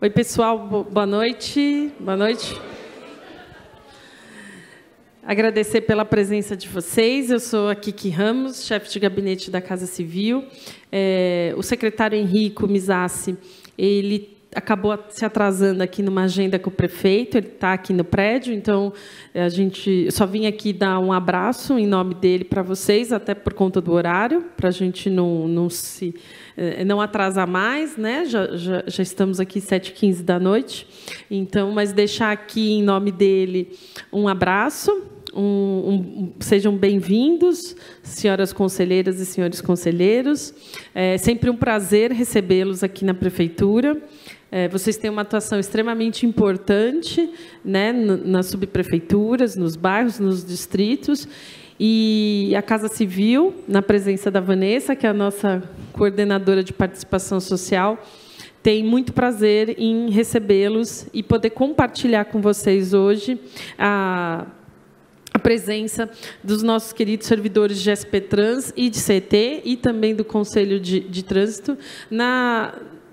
Oi, pessoal, boa noite. Boa noite. Agradecer pela presença de vocês. Eu sou a Kiki Ramos, chefe de gabinete da Casa Civil. O secretário Henrico Mizassi, ele acabou se atrasando aqui numa agenda com o prefeito, ele está aqui no prédio, então eu só vim aqui dar um abraço em nome dele para vocês, até por conta do horário, para a gente não atrasar mais, né? Já estamos aqui 7h15 da noite, então, mas deixar aqui em nome dele um abraço. Sejam bem-vindos, senhoras conselheiras e senhores conselheiros. É sempre um prazer recebê-los aqui na prefeitura. Vocês têm uma atuação extremamente importante, né, nas subprefeituras, nos bairros, nos distritos. E a Casa Civil, na presença da Vanessa, que é a nossa coordenadora de participação social, tem muito prazer em recebê-los e poder compartilhar com vocês hoje a presença dos nossos queridos servidores de SP Trans e de CET e também do Conselho de Trânsito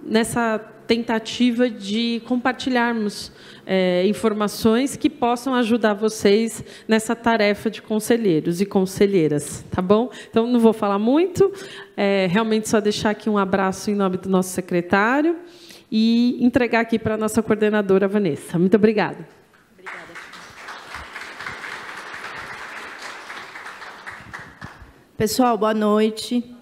nessa tentativa de compartilharmos informações que possam ajudar vocês nessa tarefa de conselheiros e conselheiras, tá bom? Então, não vou falar muito, realmente só deixar aqui um abraço em nome do nosso secretário e entregar aqui para a nossa coordenadora, Vanessa. Muito obrigada. Pessoal, boa noite.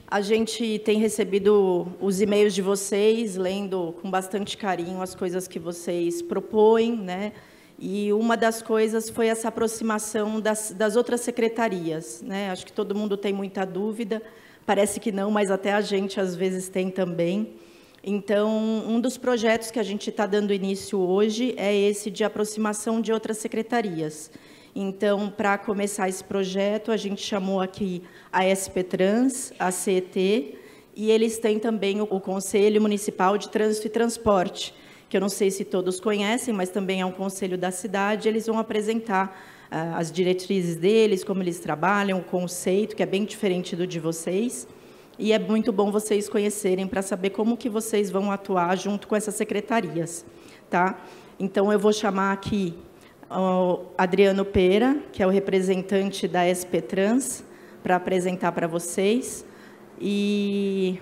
A gente tem recebido os e-mails de vocês, lendo com bastante carinho as coisas que vocês propõem, né? E uma das coisas foi essa aproximação das outras secretarias, né? Acho que todo mundo tem muita dúvida, parece que não, mas até a gente às vezes tem também. Então, um dos projetos que a gente está dando início hoje é esse de aproximação de outras secretarias. Então, para começar esse projeto, a gente chamou aqui a SP Trans, a CET, e eles têm também o Conselho Municipal de Trânsito e Transporte, que eu não sei se todos conhecem, mas também é um conselho da cidade. Eles vão apresentar as diretrizes deles, como eles trabalham, o conceito, que é bem diferente do de vocês. E é muito bom vocês conhecerem para saber como que vocês vão atuar junto com essas secretarias, tá? Então, eu vou chamar aqui o Adriano Pera, que é o representante da SP Trans, para apresentar para vocês. E,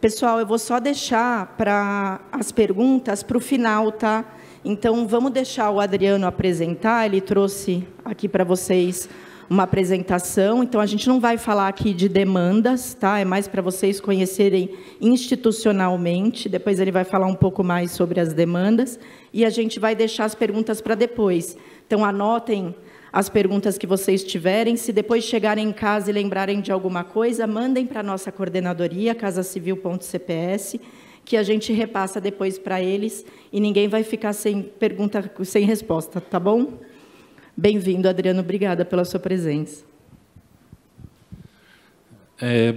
pessoal, eu vou só deixar as perguntas para o final, tá? Então, vamos deixar o Adriano apresentar, ele trouxe aqui para vocês uma apresentação, então a gente não vai falar aqui de demandas, tá? É mais para vocês conhecerem institucionalmente, depois ele vai falar um pouco mais sobre as demandas, e a gente vai deixar as perguntas para depois. Então, anotem as perguntas que vocês tiverem, se depois chegarem em casa e lembrarem de alguma coisa, mandem para a nossa coordenadoria, casacivil.cps, que a gente repassa depois para eles, e ninguém vai ficar sem pergunta, sem resposta, tá bom? Bem-vindo, Adriano. Obrigada pela sua presença.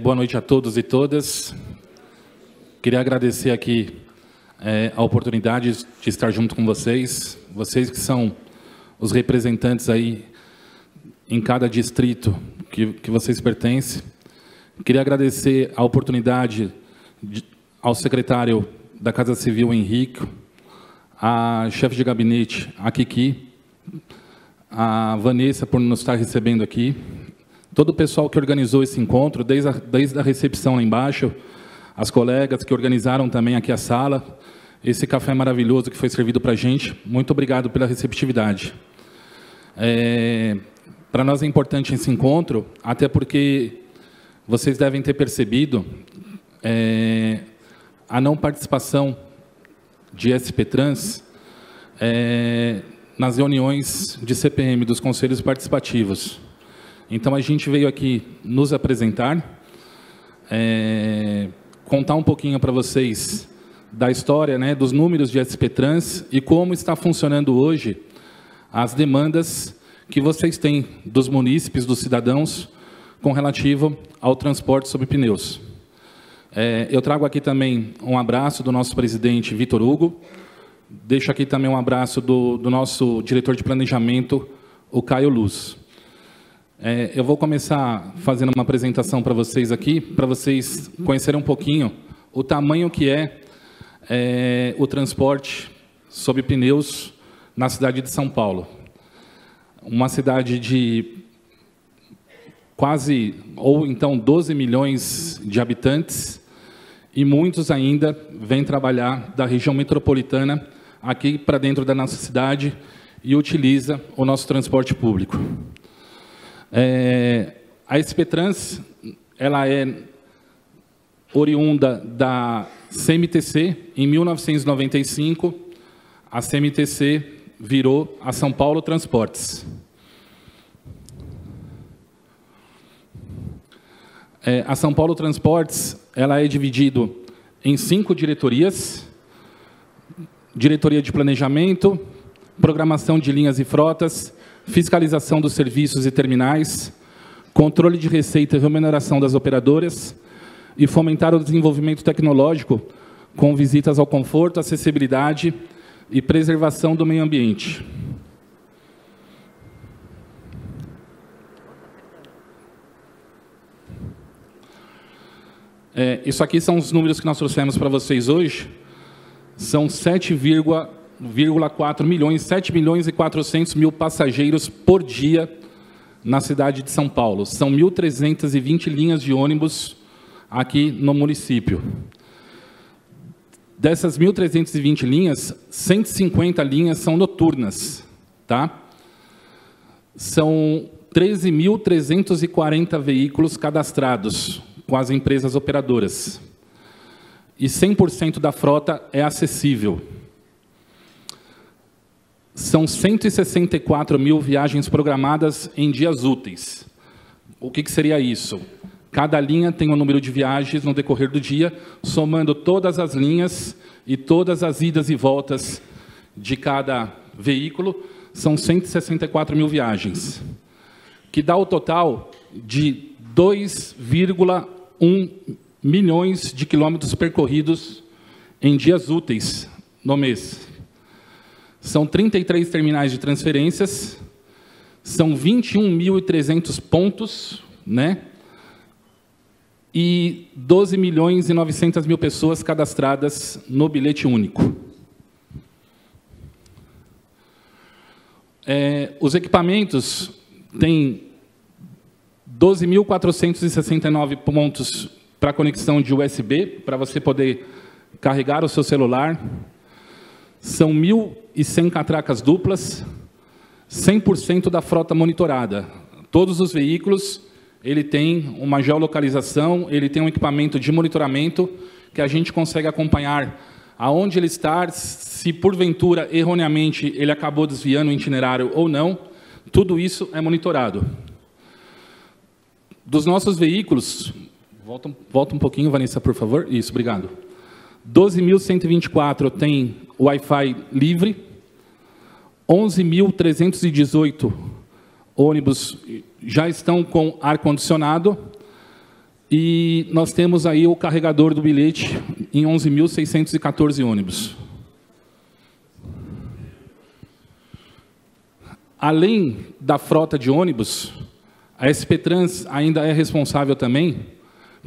Boa noite a todos e todas. Queria agradecer aqui a oportunidade de estar junto com vocês. Vocês que são os representantes aí em cada distrito que vocês pertencem. Queria agradecer a oportunidade ao secretário da Casa Civil, Henrique, a chefe de gabinete, a Kiki, a Vanessa, por nos estar recebendo aqui, todo o pessoal que organizou esse encontro, desde a recepção lá embaixo, as colegas que organizaram também aqui a sala, esse café maravilhoso que foi servido para a gente, muito obrigado pela receptividade. Para nós é importante esse encontro, até porque vocês devem ter percebido a não participação de SP Trans nas reuniões de CPM, dos conselhos participativos. Então, a gente veio aqui nos apresentar, contar um pouquinho para vocês da história, né, dos números de SP Trans e como está funcionando hoje as demandas que vocês têm dos munícipes, dos cidadãos, com relativo ao transporte sobre pneus. Eu trago aqui também um abraço do nosso presidente, Vitor Hugo. Deixo aqui também um abraço do nosso diretor de planejamento, o Caio Luz. Eu vou começar fazendo uma apresentação para vocês aqui, para vocês conhecerem um pouquinho o tamanho que é o transporte sob pneus na cidade de São Paulo. Uma cidade de quase, ou então 12 milhões de habitantes, e muitos ainda vêm trabalhar da região metropolitana aqui para dentro da nossa cidade e utiliza o nosso transporte público. A SP Trans, ela é oriunda da CMTC. Em 1995, a CMTC virou a São Paulo Transportes. A São Paulo Transportes, ela é dividida em 5 diretorias: diretoria de planejamento, programação de linhas e frotas, fiscalização dos serviços e terminais, controle de receita e remuneração das operadoras, e fomentar o desenvolvimento tecnológico com visitas ao conforto, acessibilidade e preservação do meio ambiente. Isso aqui são os números que nós trouxemos para vocês hoje. São 7,4 milhões, 7 milhões e 400 mil passageiros por dia na cidade de São Paulo. São 1.320 linhas de ônibus aqui no município. Dessas 1.320 linhas, 150 linhas são noturnas, tá? São 13.340 veículos cadastrados com as empresas operadoras. E 100% da frota é acessível. São 164 mil viagens programadas em dias úteis. O que seria isso? Cada linha tem um número de viagens no decorrer do dia, somando todas as linhas e todas as idas e voltas de cada veículo, são 164 mil viagens, que dá o total de 2,1 milhões de quilômetros percorridos em dias úteis no mês. São 33 terminais de transferências, são 21.300 pontos, né? E 12 milhões e 900 mil pessoas cadastradas no bilhete único. Os equipamentos têm 12.469 pontos para conexão de USB, para você poder carregar o seu celular. São 1.100 catracas duplas, 100% da frota monitorada. Todos os veículos, ele tem uma geolocalização, ele tem um equipamento de monitoramento que a gente consegue acompanhar aonde ele está, se porventura, erroneamente, ele acabou desviando o itinerário ou não. Tudo isso é monitorado. Dos nossos veículos, volta um pouquinho, Vanessa, por favor. Isso, obrigado. 12.124 tem Wi-Fi livre, 11.318 ônibus já estão com ar-condicionado, e nós temos aí o carregador do bilhete em 11.614 ônibus. Além da frota de ônibus, a SP Trans ainda é responsável também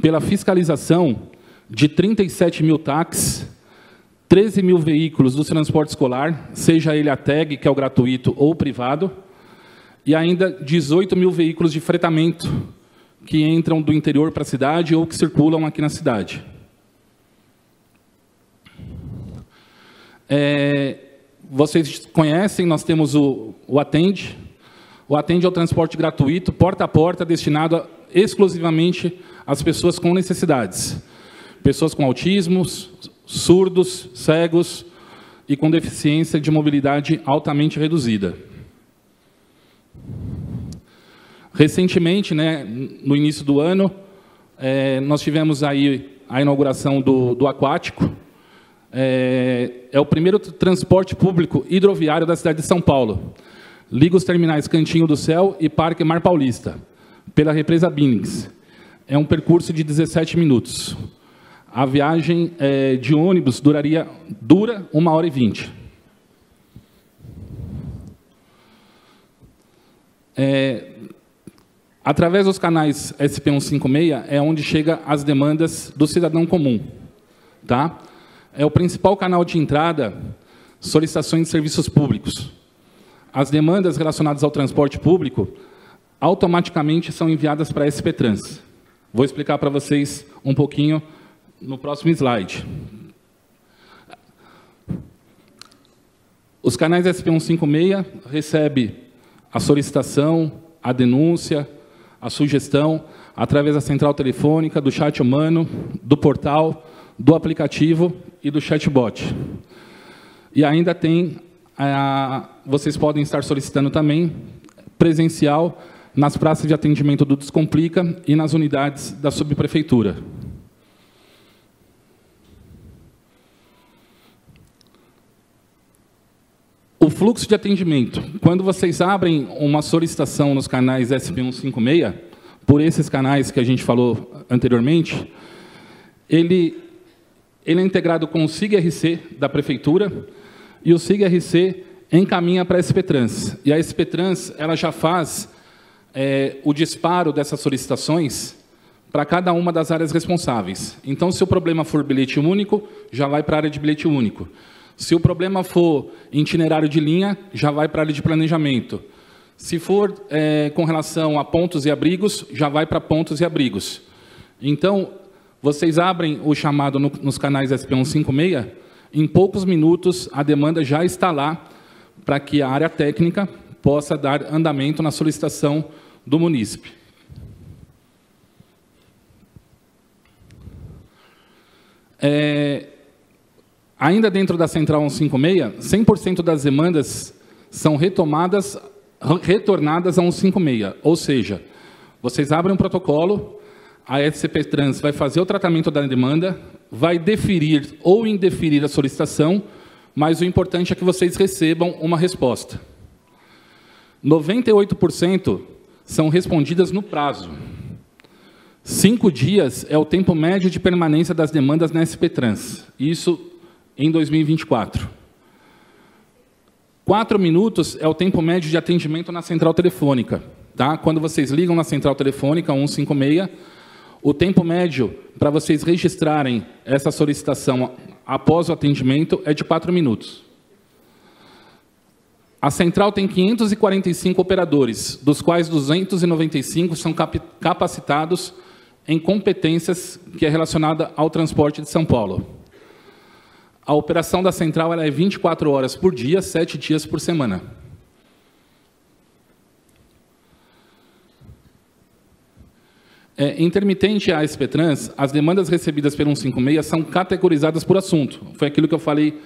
pela fiscalização de 37 mil táxis, 13 mil veículos do transporte escolar, seja ele a tag, que é o gratuito, ou o privado, e ainda 18 mil veículos de fretamento que entram do interior para a cidade ou que circulam aqui na cidade. Vocês conhecem, nós temos o Atende. O Atende é o transporte gratuito, porta a porta, destinado exclusivamente às pessoas com necessidades. Pessoas com autismo, surdos, cegos e com deficiência de mobilidade altamente reduzida. Recentemente, né, no início do ano, nós tivemos aí a inauguração do Aquático. É o primeiro transporte público hidroviário da cidade de São Paulo. Liga os terminais Cantinho do Céu e Parque Mar Paulista, pela represa Billings. É um percurso de 17 minutos. A viagem de ônibus dura 1h20. Através dos canais SP156 é onde chega as demandas do cidadão comum, tá? é o principal canal de entrada, solicitações de serviços públicos. As demandas relacionadas ao transporte público automaticamente são enviadas para a SP Trans. Vou explicar para vocês um pouquinho no próximo slide. Os canais SP156 recebem a solicitação, a denúncia, a sugestão, através da central telefônica, do chat humano, do portal, do aplicativo e do chatbot. E ainda tem, vocês podem estar solicitando também, presencial, nas praças de atendimento do Descomplica e nas unidades da subprefeitura. O fluxo de atendimento. Quando vocês abrem uma solicitação nos canais SP156, por esses canais que a gente falou anteriormente, ele é integrado com o SIG-RC da prefeitura e o SIG-RC encaminha para a SP Trans. E a SP Trans ela já faz o disparo dessas solicitações para cada uma das áreas responsáveis. Então, se o problema for bilhete único, já vai para a área de bilhete único. Se o problema for itinerário de linha, já vai para a área de planejamento. Se for com relação a pontos e abrigos, já vai para pontos e abrigos. Então, vocês abrem o chamado nos canais SP156, em poucos minutos a demanda já está lá para que a área técnica possa dar andamento na solicitação do munícipe. Ainda dentro da Central 156, 100% das demandas são retornadas a 156. Ou seja, vocês abrem um protocolo, a SP Trans vai fazer o tratamento da demanda, vai deferir ou indeferir a solicitação, mas o importante é que vocês recebam uma resposta. 98% são respondidas no prazo. 5 dias é o tempo médio de permanência das demandas na SP Trans. Isso em 2024. 4 minutos é o tempo médio de atendimento na central telefônica. Tá? Quando vocês ligam na central telefônica 156, o tempo médio para vocês registrarem essa solicitação após o atendimento é de 4 minutos. A central tem 545 operadores, dos quais 295 são capacitados em competências que é relacionada ao transporte de São Paulo. A operação da central ela é 24 horas por dia, 7 dias por semana. Intermitente à SP Trans, as demandas recebidas pelo 156 são categorizadas por assunto. Foi aquilo que eu falei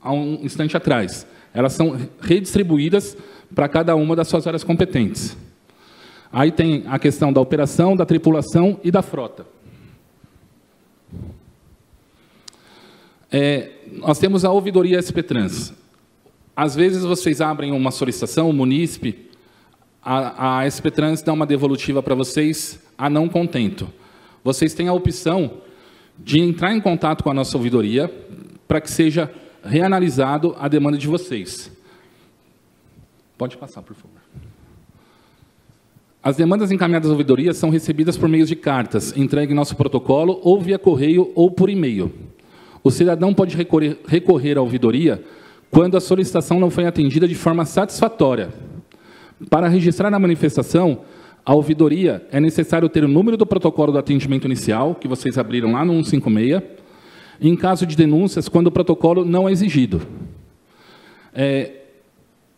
há um instante atrás. Elas são redistribuídas para cada uma das suas áreas competentes. Aí tem a questão da operação, da tripulação e da frota. Nós temos a ouvidoria SP Trans. Às vezes vocês abrem uma solicitação, o munícipe, a SP Trans dá uma devolutiva para vocês a não contento. Vocês têm a opção de entrar em contato com a nossa ouvidoria para que seja reanalisado a demanda de vocês. Pode passar, por favor. As demandas encaminhadas à ouvidoria são recebidas por meio de cartas, entregue em nosso protocolo, ou via correio ou por e-mail. O cidadão pode recorrer à ouvidoria quando a solicitação não foi atendida de forma satisfatória. Para registrar a manifestação, a ouvidoria é necessário ter o número do protocolo do atendimento inicial, que vocês abriram lá no 156, em caso de denúncias, quando o protocolo não é exigido.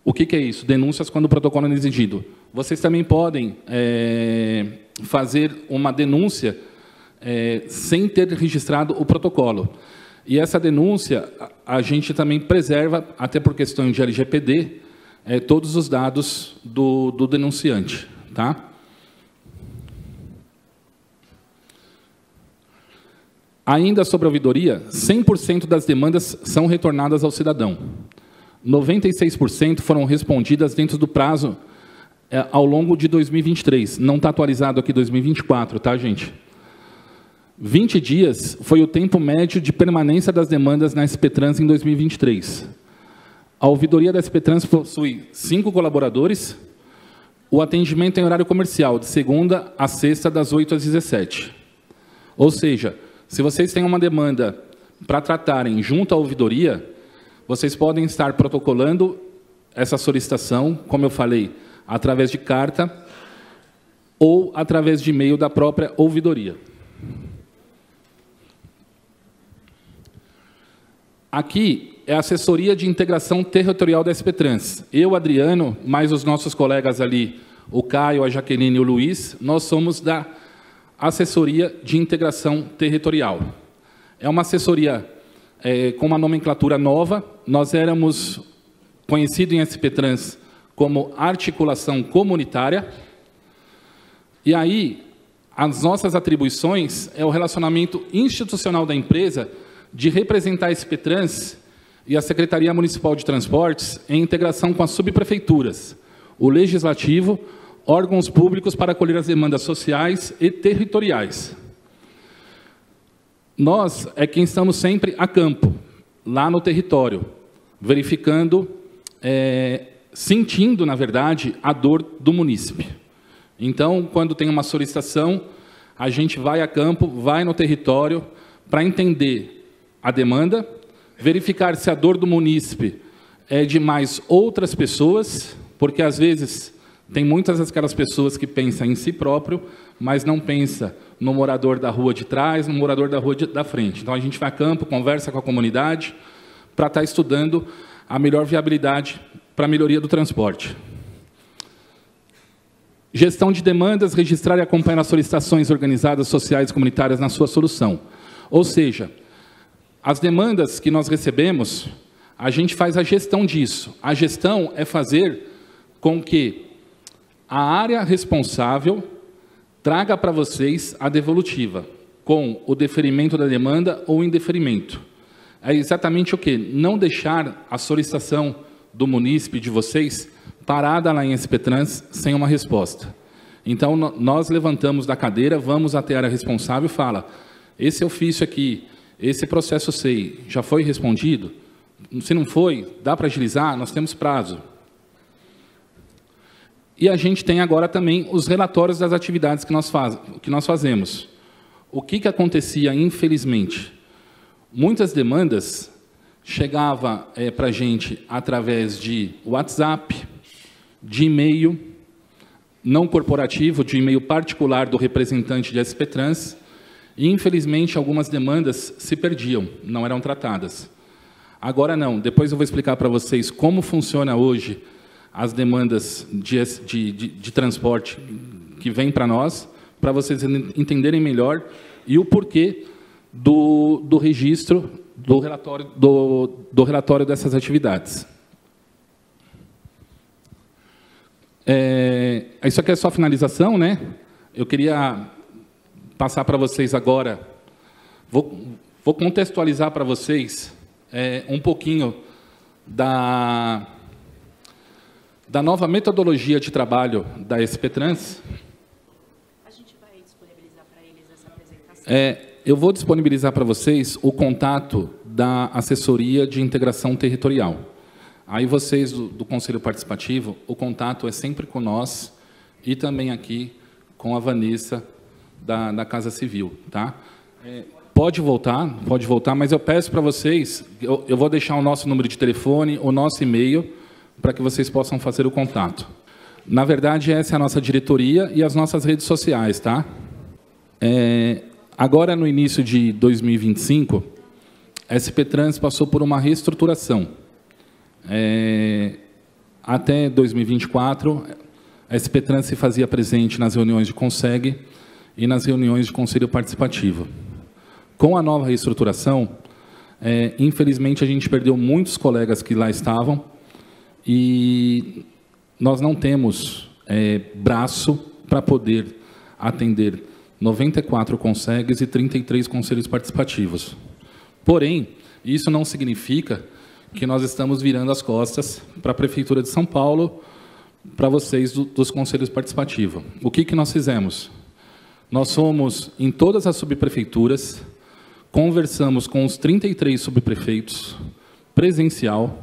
O que é isso? Denúncias quando o protocolo não é exigido. Vocês também podem fazer uma denúncia sem ter registrado o protocolo. E essa denúncia, a gente também preserva, até por questão de LGPD, todos os dados do denunciante. Tá? Ainda sobre a ouvidoria, 100% das demandas são retornadas ao cidadão. 96% foram respondidas dentro do prazo ao longo de 2023. Não está atualizado aqui 2024, tá, gente? 20 dias foi o tempo médio de permanência das demandas na SP Trans em 2023. A ouvidoria da SP Trans possui 5 colaboradores. O atendimento em horário comercial, de segunda a sexta, das 8 às 17. Ou seja, se vocês têm uma demanda para tratarem junto à ouvidoria, vocês podem estar protocolando essa solicitação, como eu falei, através de carta ou através de e-mail da própria ouvidoria. Aqui é a assessoria de integração territorial da SP Trans. Eu, Adriano, mais os nossos colegas ali, o Caio, a Jaqueline e o Luiz, nós somos da assessoria de integração territorial. É uma assessoria com uma nomenclatura nova. Nós éramos conhecidos em SP Trans como articulação comunitária. E aí, as nossas atribuições é o relacionamento institucional da empresa de representar a SP Trans e a Secretaria Municipal de Transportes em integração com as subprefeituras, o Legislativo, órgãos públicos para acolher as demandas sociais e territoriais. Nós é quem estamos sempre a campo, lá no território, verificando, sentindo, na verdade, a dor do munícipe. Então, quando tem uma solicitação, a gente vai a campo, vai no território, para entender a demanda, verificar se a dor do munícipe é de mais outras pessoas, porque, às vezes, tem muitas aquelas pessoas que pensam em si próprio, mas não pensa no morador da rua de trás, no morador da rua da frente. Então, a gente vai a campo, conversa com a comunidade, para estar estudando a melhor viabilidade para a melhoria do transporte. Gestão de demandas, registrar e acompanhar as solicitações organizadas, sociais e comunitárias na sua solução. Ou seja, as demandas que nós recebemos, a gente faz a gestão disso. A gestão é fazer com que a área responsável traga para vocês a devolutiva, com o deferimento da demanda ou indeferimento. É exatamente o quê? Não deixar a solicitação do munícipe de vocês parada lá em SP Trans sem uma resposta. Então, nós levantamos da cadeira, vamos até a área responsável e fala, esse ofício aqui, esse processo SEI, já foi respondido? Se não foi, dá para agilizar? Nós temos prazo. E a gente tem agora também os relatórios das atividades que nós fazemos. O que acontecia, infelizmente? Muitas demandas chegavam para a gente através de WhatsApp, de e-mail não corporativo, de e-mail particular do representante de SP Trans, e, infelizmente, algumas demandas se perdiam, não eram tratadas. Agora não, depois eu vou explicar para vocês como funciona hoje as demandas de transporte que vêm para nós, para vocês entenderem melhor e o porquê do registro do relatório dessas atividades. Isso aqui é só finalização, né? Eu queria passar para vocês agora, vou contextualizar para vocês um pouquinho da nova metodologia de trabalho da SP Trans. A gente vai disponibilizar para eles essa apresentação? Eu vou disponibilizar para vocês o contato da assessoria de integração territorial. Aí vocês do Conselho Participativo, o contato é sempre com nós e também aqui com a Vanessa da Casa Civil, tá? Pode voltar, mas eu peço para vocês, eu vou deixar o nosso número de telefone, o nosso e-mail, para que vocês possam fazer o contato. Na verdade, essa é a nossa diretoria e as nossas redes sociais, tá? Agora, no início de 2025, a SP Trans passou por uma reestruturação. Até 2024, a SP Trans se fazia presente nas reuniões de CONSEG e nas reuniões de Conselho Participativo. Com a nova reestruturação, infelizmente, a gente perdeu muitos colegas que lá estavam e nós não temos braço para poder atender 94 CONSEGs e 33 conselhos participativos. Porém, isso não significa que nós estamos virando as costas para a Prefeitura de São Paulo, para vocês dos conselhos participativos. O que nós fizemos? Nós fomos em todas as subprefeituras, conversamos com os 33 subprefeitos, presencial,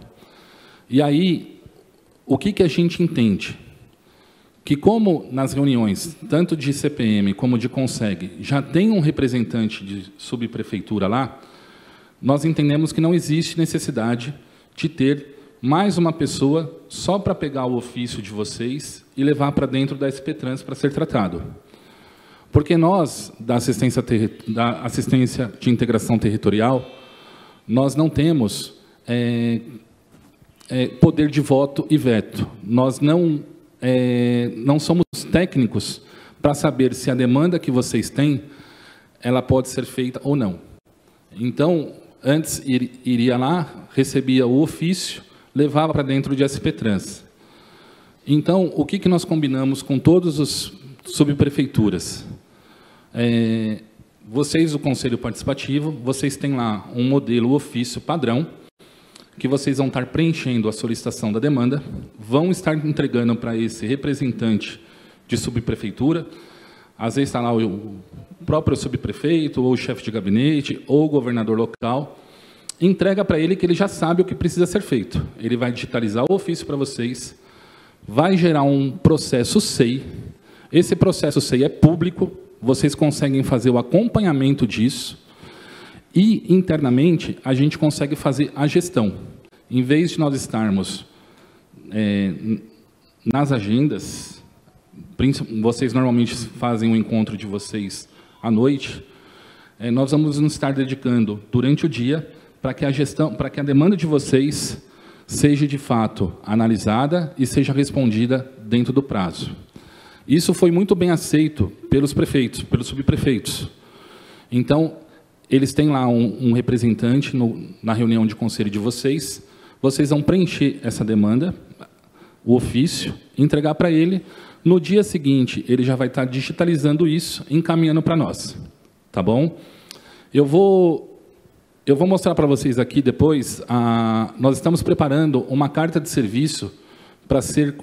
e aí, o que a gente entende? Que como nas reuniões, tanto de CPM como de CONSEG, já tem um representante de subprefeitura lá, nós entendemos que não existe necessidade de ter mais uma pessoa só para pegar o ofício de vocês e levar para dentro da SP Trans para ser tratado. Porque nós, da assistência de integração territorial, nós não temos poder de voto e veto. Nós não somos técnicos para saber se a demanda que vocês têm, ela pode ser feita ou não. Então, antes iria lá, recebia o ofício, levava para dentro de SP Trans. Então, o que nós combinamos com todos os subprefeituras? Vocês, o Conselho Participativo, vocês têm lá um modelo ofício padrão, que vocês vão estar preenchendo a solicitação da demanda, vão estar entregando para esse representante de subprefeitura, às vezes está lá o próprio subprefeito, ou o chefe de gabinete, ou o governador local, entrega para ele que ele já sabe o que precisa ser feito. Ele vai digitalizar o ofício para vocês, vai gerar um processo SEI, esse processo SEI é público, vocês conseguem fazer o acompanhamento disso, e, internamente, a gente consegue fazer a gestão. Em vez de nós estarmos nas agendas, vocês normalmente fazem o encontro de vocês à noite, nós vamos nos estar dedicando durante o dia para que a demanda de vocês seja, de fato, analisada e seja respondida dentro do prazo. Isso foi muito bem aceito pelos prefeitos, pelos subprefeitos. Então, eles têm lá um representante na reunião de conselho de vocês vão preencher essa demanda, o ofício, entregar para ele. No dia seguinte, ele já vai estar digitalizando isso, encaminhando para nós. Tá bom? Eu vou mostrar para vocês aqui depois, nós estamos preparando uma carta de serviço para ser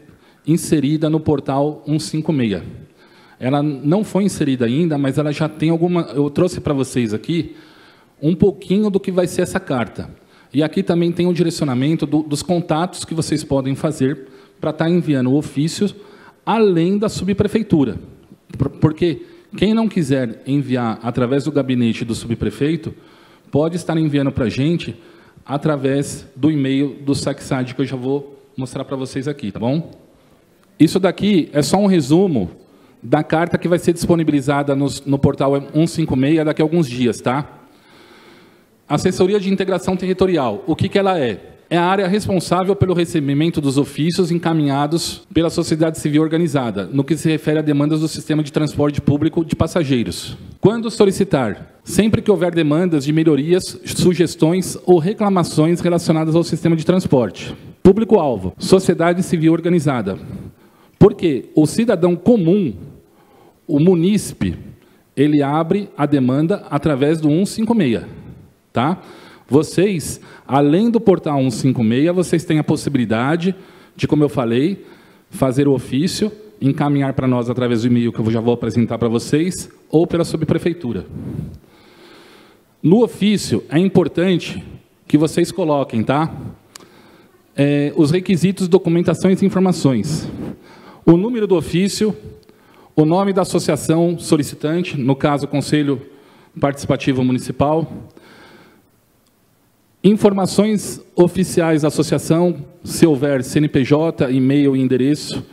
inserida no portal 156. Ela não foi inserida ainda, mas ela já tem alguma... Eu trouxe para vocês aqui um pouquinho do que vai ser essa carta. E aqui também tem o direcionamento dos contatos que vocês podem fazer para estar enviando o ofício além da subprefeitura. Porque quem não quiser enviar através do gabinete do subprefeito, pode estar enviando para a gente através do e-mail do SACSAD, que eu já vou mostrar para vocês aqui, tá bom? Isso daqui é só um resumo da carta que vai ser disponibilizada no portal 156 daqui a alguns dias, tá? Assessoria de Integração Territorial, o que ela é? É a área responsável pelo recebimento dos ofícios encaminhados pela sociedade civil organizada, no que se refere a demandas do sistema de transporte público de passageiros. Quando solicitar? Sempre que houver demandas de melhorias, sugestões ou reclamações relacionadas ao sistema de transporte. Público-alvo, sociedade civil organizada. Porque o cidadão comum, o munícipe, ele abre a demanda através do 156, tá? Vocês, além do portal 156, vocês têm a possibilidade de, como eu falei, fazer o ofício, encaminhar para nós através do e-mail que eu já vou apresentar para vocês, ou pela subprefeitura. No ofício, é importante que vocês coloquem, tá? Os requisitos, documentações e informações. O número do ofício, o nome da associação solicitante, no caso, Conselho Participativo Municipal, informações oficiais da associação, se houver CNPJ, e-mail e endereço,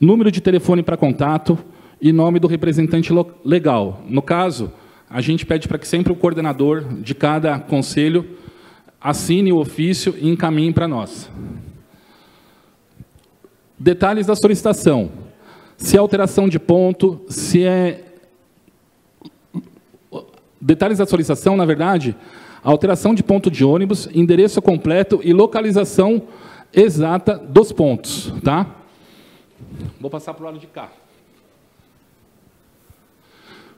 número de telefone para contato e nome do representante legal. No caso, a gente pede para que sempre o coordenador de cada conselho assine o ofício e encaminhe para nós. Detalhes da solicitação. Se é alteração de ponto, se é... Detalhes da solicitação, na verdade, alteração de ponto de ônibus, endereço completo e localização exata dos pontos, tá? Vou passar para o lado de cá.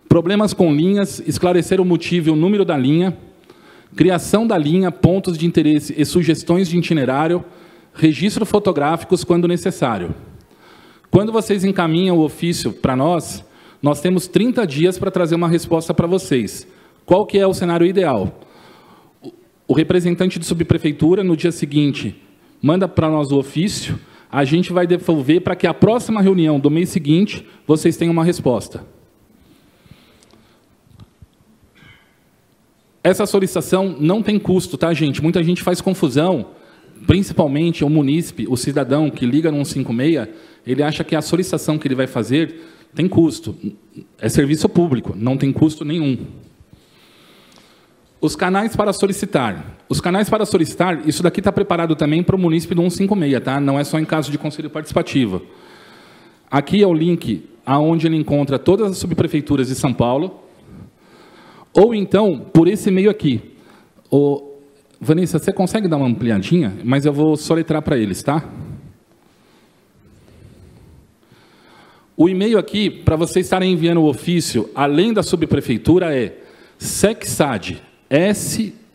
Problemas com linhas, esclarecer o motivo e o número da linha, criação da linha, pontos de interesse e sugestões de itinerário, registro fotográficos quando necessário. Quando vocês encaminham o ofício para nós, nós temos 30 dias para trazer uma resposta para vocês. Qual que é o cenário ideal? O representante de subprefeitura, no dia seguinte, manda para nós o ofício, a gente vai devolver para que a próxima reunião do mês seguinte, vocês tenham uma resposta. Essa solicitação não tem custo, tá, gente? Muita gente faz confusão, principalmente o munícipe, o cidadão que liga no 156, ele acha que a solicitação que ele vai fazer tem custo. É serviço público, não tem custo nenhum. Os canais para solicitar. Os canais para solicitar, isso daqui está preparado também para o munícipe do 156, tá? Não é só em caso de conselho participativo. Aqui é o link aonde ele encontra todas as subprefeituras de São Paulo, ou então, por esse e-mail aqui. Vanessa, você consegue dar uma ampliadinha? Mas eu vou soletrar para eles, tá? O e-mail aqui, para vocês estarem enviando o ofício, além da subprefeitura, é SECSAD, S-E-C-S-A-D,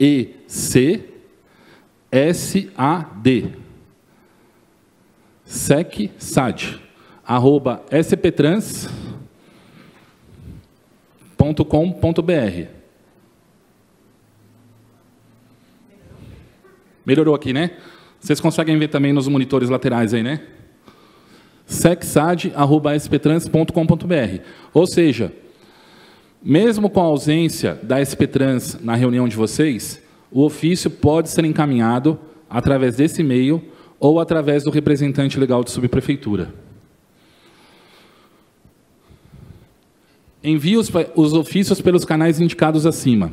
SECSAD, @sptrans.com.br. Melhorou aqui, né? Vocês conseguem ver também nos monitores laterais aí, né? sexad@sptrans.com.br. Ou seja, mesmo com a ausência da SPTrans na reunião de vocês, o ofício pode ser encaminhado através desse e-mail ou através do representante legal de subprefeitura. Envie os ofícios pelos canais indicados acima.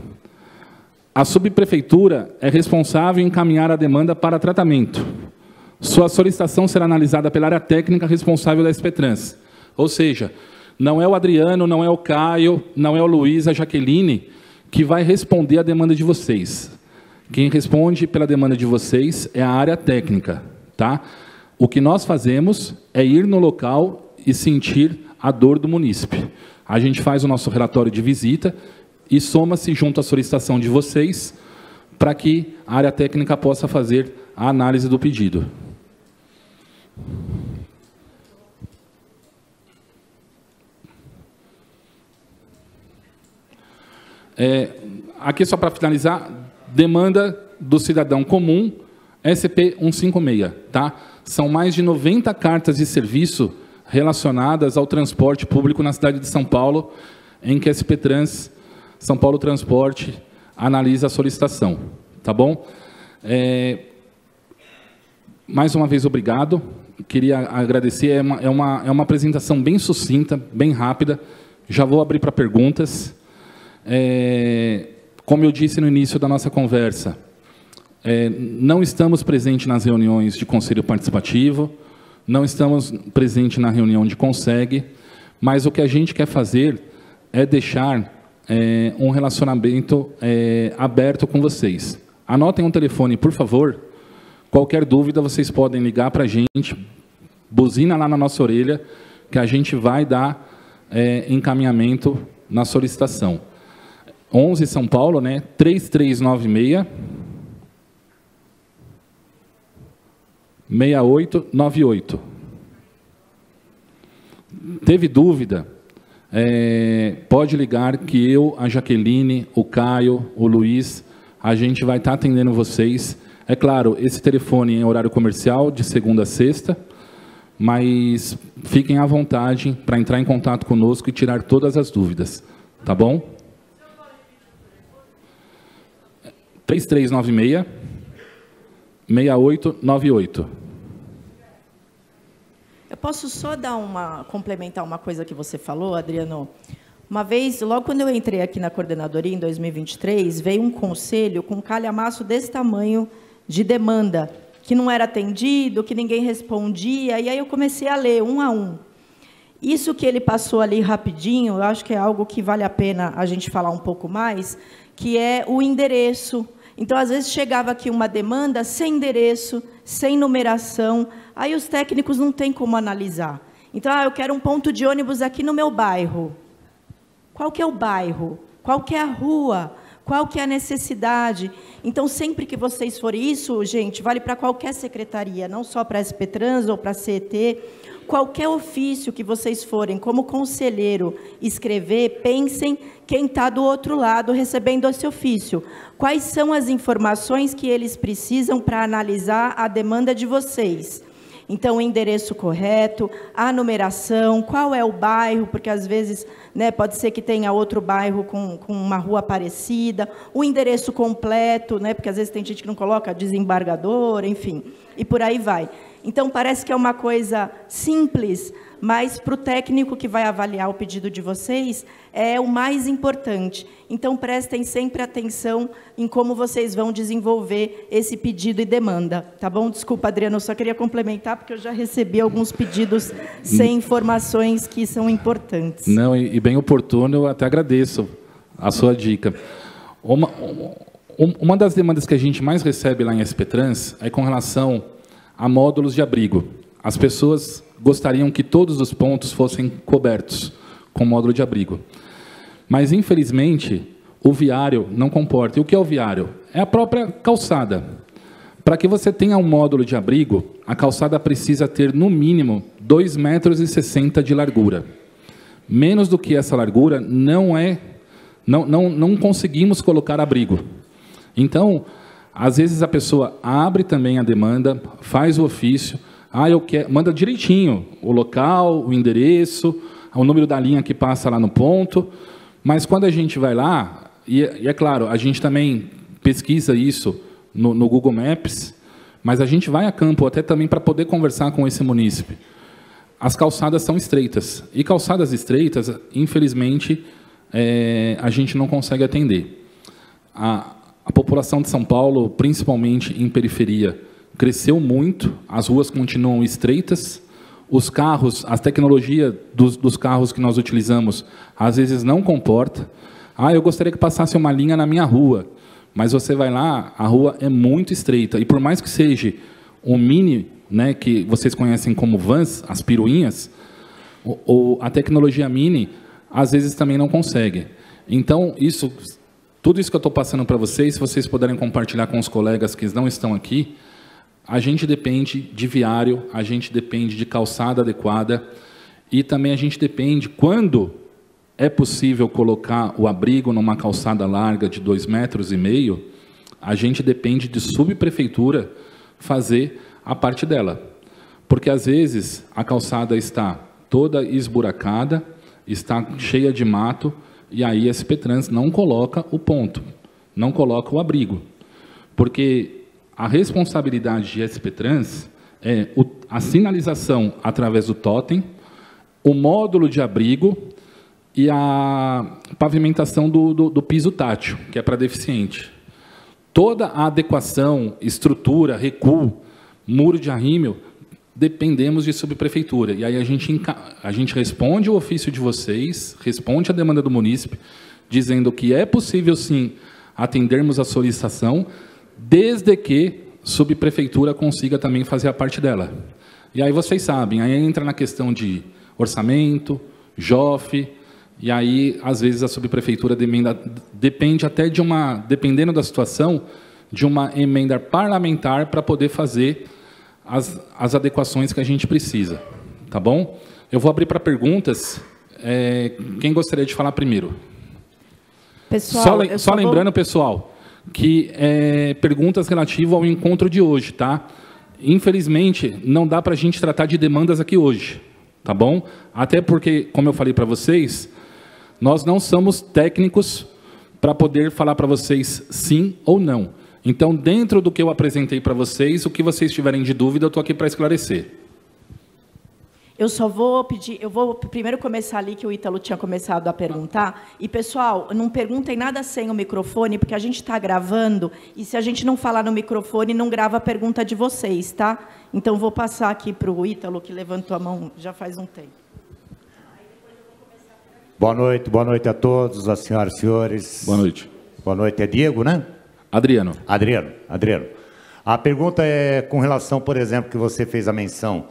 A subprefeitura é responsável em encaminhar a demanda para tratamento. Sua solicitação será analisada pela área técnica responsável da SPTrans. Ou seja, não é o Adriano, não é o Caio, não é o Luiz, a Jaqueline, que vai responder a demanda de vocês. Quem responde pela demanda de vocês é a área técnica, tá? O que nós fazemos é ir no local e sentir a dor do munícipe. A gente faz o nosso relatório de visita e soma-se junto à solicitação de vocês para que a área técnica possa fazer a análise do pedido. Aqui, só para finalizar, demanda do cidadão comum, SP 156, tá? São mais de 90 cartas de serviço relacionadas ao transporte público na cidade de São Paulo, em que a SPTrans, São Paulo Transporte, analisa a solicitação, tá bom? Mais uma vez, obrigado. Queria agradecer, é uma apresentação bem sucinta, bem rápida. Já vou abrir para perguntas. Como eu disse no início da nossa conversa, não estamos presentes nas reuniões de conselho participativo, não estamos presentes na reunião de CONSEG, mas o que a gente quer fazer é deixar um relacionamento aberto com vocês. Anotem um telefone, por favor. Qualquer dúvida, vocês podem ligar para a gente, buzina lá na nossa orelha, que a gente vai dar encaminhamento na solicitação. 11 São Paulo, né? 3396 6898. Teve dúvida? Pode ligar que eu, a Jaqueline, o Caio, o Luiz, a gente vai estar atendendo vocês. É claro, esse telefone é em horário comercial, de segunda a sexta, mas fiquem à vontade para entrar em contato conosco e tirar todas as dúvidas, tá bom? 3396 6898. Eu posso só complementar uma coisa que você falou, Adriano? Uma vez, logo quando eu entrei aqui na coordenadoria, em 2023, veio um conselho com um calhamaço desse tamanho de demanda, que não era atendido, que ninguém respondia, e aí eu comecei a ler, um a um. Isso que ele passou ali rapidinho, eu acho que é algo que vale a pena a gente falar um pouco mais, que é o endereço. Então, às vezes, chegava aqui uma demanda sem endereço, sem numeração, aí os técnicos não têm como analisar. Então, eu quero um ponto de ônibus aqui no meu bairro. Qual que é o bairro? Qual que é a rua? Qual que é a necessidade? Então, sempre que vocês forem isso, gente, vale para qualquer secretaria, não só para a SPTrans ou para a CET, qualquer ofício que vocês forem, como conselheiro, escrever, pensem quem está do outro lado recebendo esse ofício. Quais são as informações que eles precisam para analisar a demanda de vocês? Então, o endereço correto, a numeração, qual é o bairro, porque às vezes, né, pode ser que tenha outro bairro com uma rua parecida, o endereço completo, né, porque às vezes tem gente que não coloca desembargador, enfim, e por aí vai. Então, parece que é uma coisa simples, mas para o técnico que vai avaliar o pedido de vocês, é o mais importante. Então, prestem sempre atenção em como vocês vão desenvolver esse pedido e demanda. Tá bom? Desculpa, Adriano, eu só queria complementar, porque eu já recebi alguns pedidos sem informações que são importantes. Não, e bem oportuno, eu até agradeço a sua dica. Uma das demandas que a gente mais recebe lá em SP Trans é com relação a módulos de abrigo. As pessoas gostariam que todos os pontos fossem cobertos com módulo de abrigo. Mas, infelizmente, o viário não comporta. E o que é o viário? É a própria calçada. Para que você tenha um módulo de abrigo, a calçada precisa ter, no mínimo, 2,60 m de largura. Menos do que essa largura, não conseguimos colocar abrigo. Então, às vezes a pessoa abre também a demanda, faz o ofício, manda direitinho o local, o endereço, o número da linha que passa lá no ponto, mas quando a gente vai lá, e é claro, a gente também pesquisa isso no Google Maps, mas a gente vai a campo até também para poder conversar com esse munícipe. As calçadas são estreitas, e calçadas estreitas, infelizmente, a gente não consegue atender. A população de São Paulo, principalmente em periferia, cresceu muito, as ruas continuam estreitas, os carros, a tecnologia dos carros que nós utilizamos, às vezes não comporta. Eu gostaria que passasse uma linha na minha rua, mas você vai lá, a rua é muito estreita, e por mais que seja um mini, né, que vocês conhecem como vans, as piruinhas, a tecnologia mini, às vezes também não consegue. Então, tudo isso que eu estou passando para vocês, se vocês puderem compartilhar com os colegas que não estão aqui, a gente depende de viário, a gente depende de calçada adequada e também a gente depende, quando é possível colocar o abrigo numa calçada larga de 2,5 m, a gente depende de subprefeitura fazer a parte dela. Porque, às vezes, a calçada está toda esburacada, está cheia de mato, e aí a SP Trans não coloca o ponto, não coloca o abrigo. Porque a responsabilidade de SP Trans é a sinalização através do totem, o módulo de abrigo e a pavimentação do piso tátil, que é para deficiente. Toda a adequação, estrutura, recuo, muro de arrímel, dependemos de subprefeitura. E aí a gente responde o ofício de vocês, responde a demanda do munícipe, dizendo que é possível, sim, atendermos a solicitação, desde que subprefeitura consiga também fazer a parte dela. E aí vocês sabem, aí entra na questão de orçamento, JOF, e aí, às vezes, a subprefeitura depende até de dependendo da situação, de uma emenda parlamentar para poder fazer as adequações que a gente precisa. Tá bom? Eu vou abrir para perguntas. Quem gostaria de falar primeiro? Pessoal, só lembrando, pessoal, que perguntas relativas ao encontro de hoje, tá? Infelizmente, não dá para a gente tratar de demandas aqui hoje, tá bom? Até porque, como eu falei para vocês, nós não somos técnicos para poder falar para vocês sim ou não. Então, dentro do que eu apresentei para vocês, o que vocês tiverem de dúvida, eu estou aqui para esclarecer. Eu só vou pedir, eu vou primeiro começar ali, que o Ítalo tinha começado a perguntar. E, pessoal, não perguntem nada sem o microfone, porque a gente está gravando, e se a gente não falar no microfone, não grava a pergunta de vocês, tá? Então, vou passar aqui para o Ítalo, que levantou a mão já faz um tempo. Boa noite a todos, as senhoras e senhores. Boa noite. Boa noite, é Diego, né? Adriano. Adriano. A pergunta é com relação, por exemplo, que você fez a menção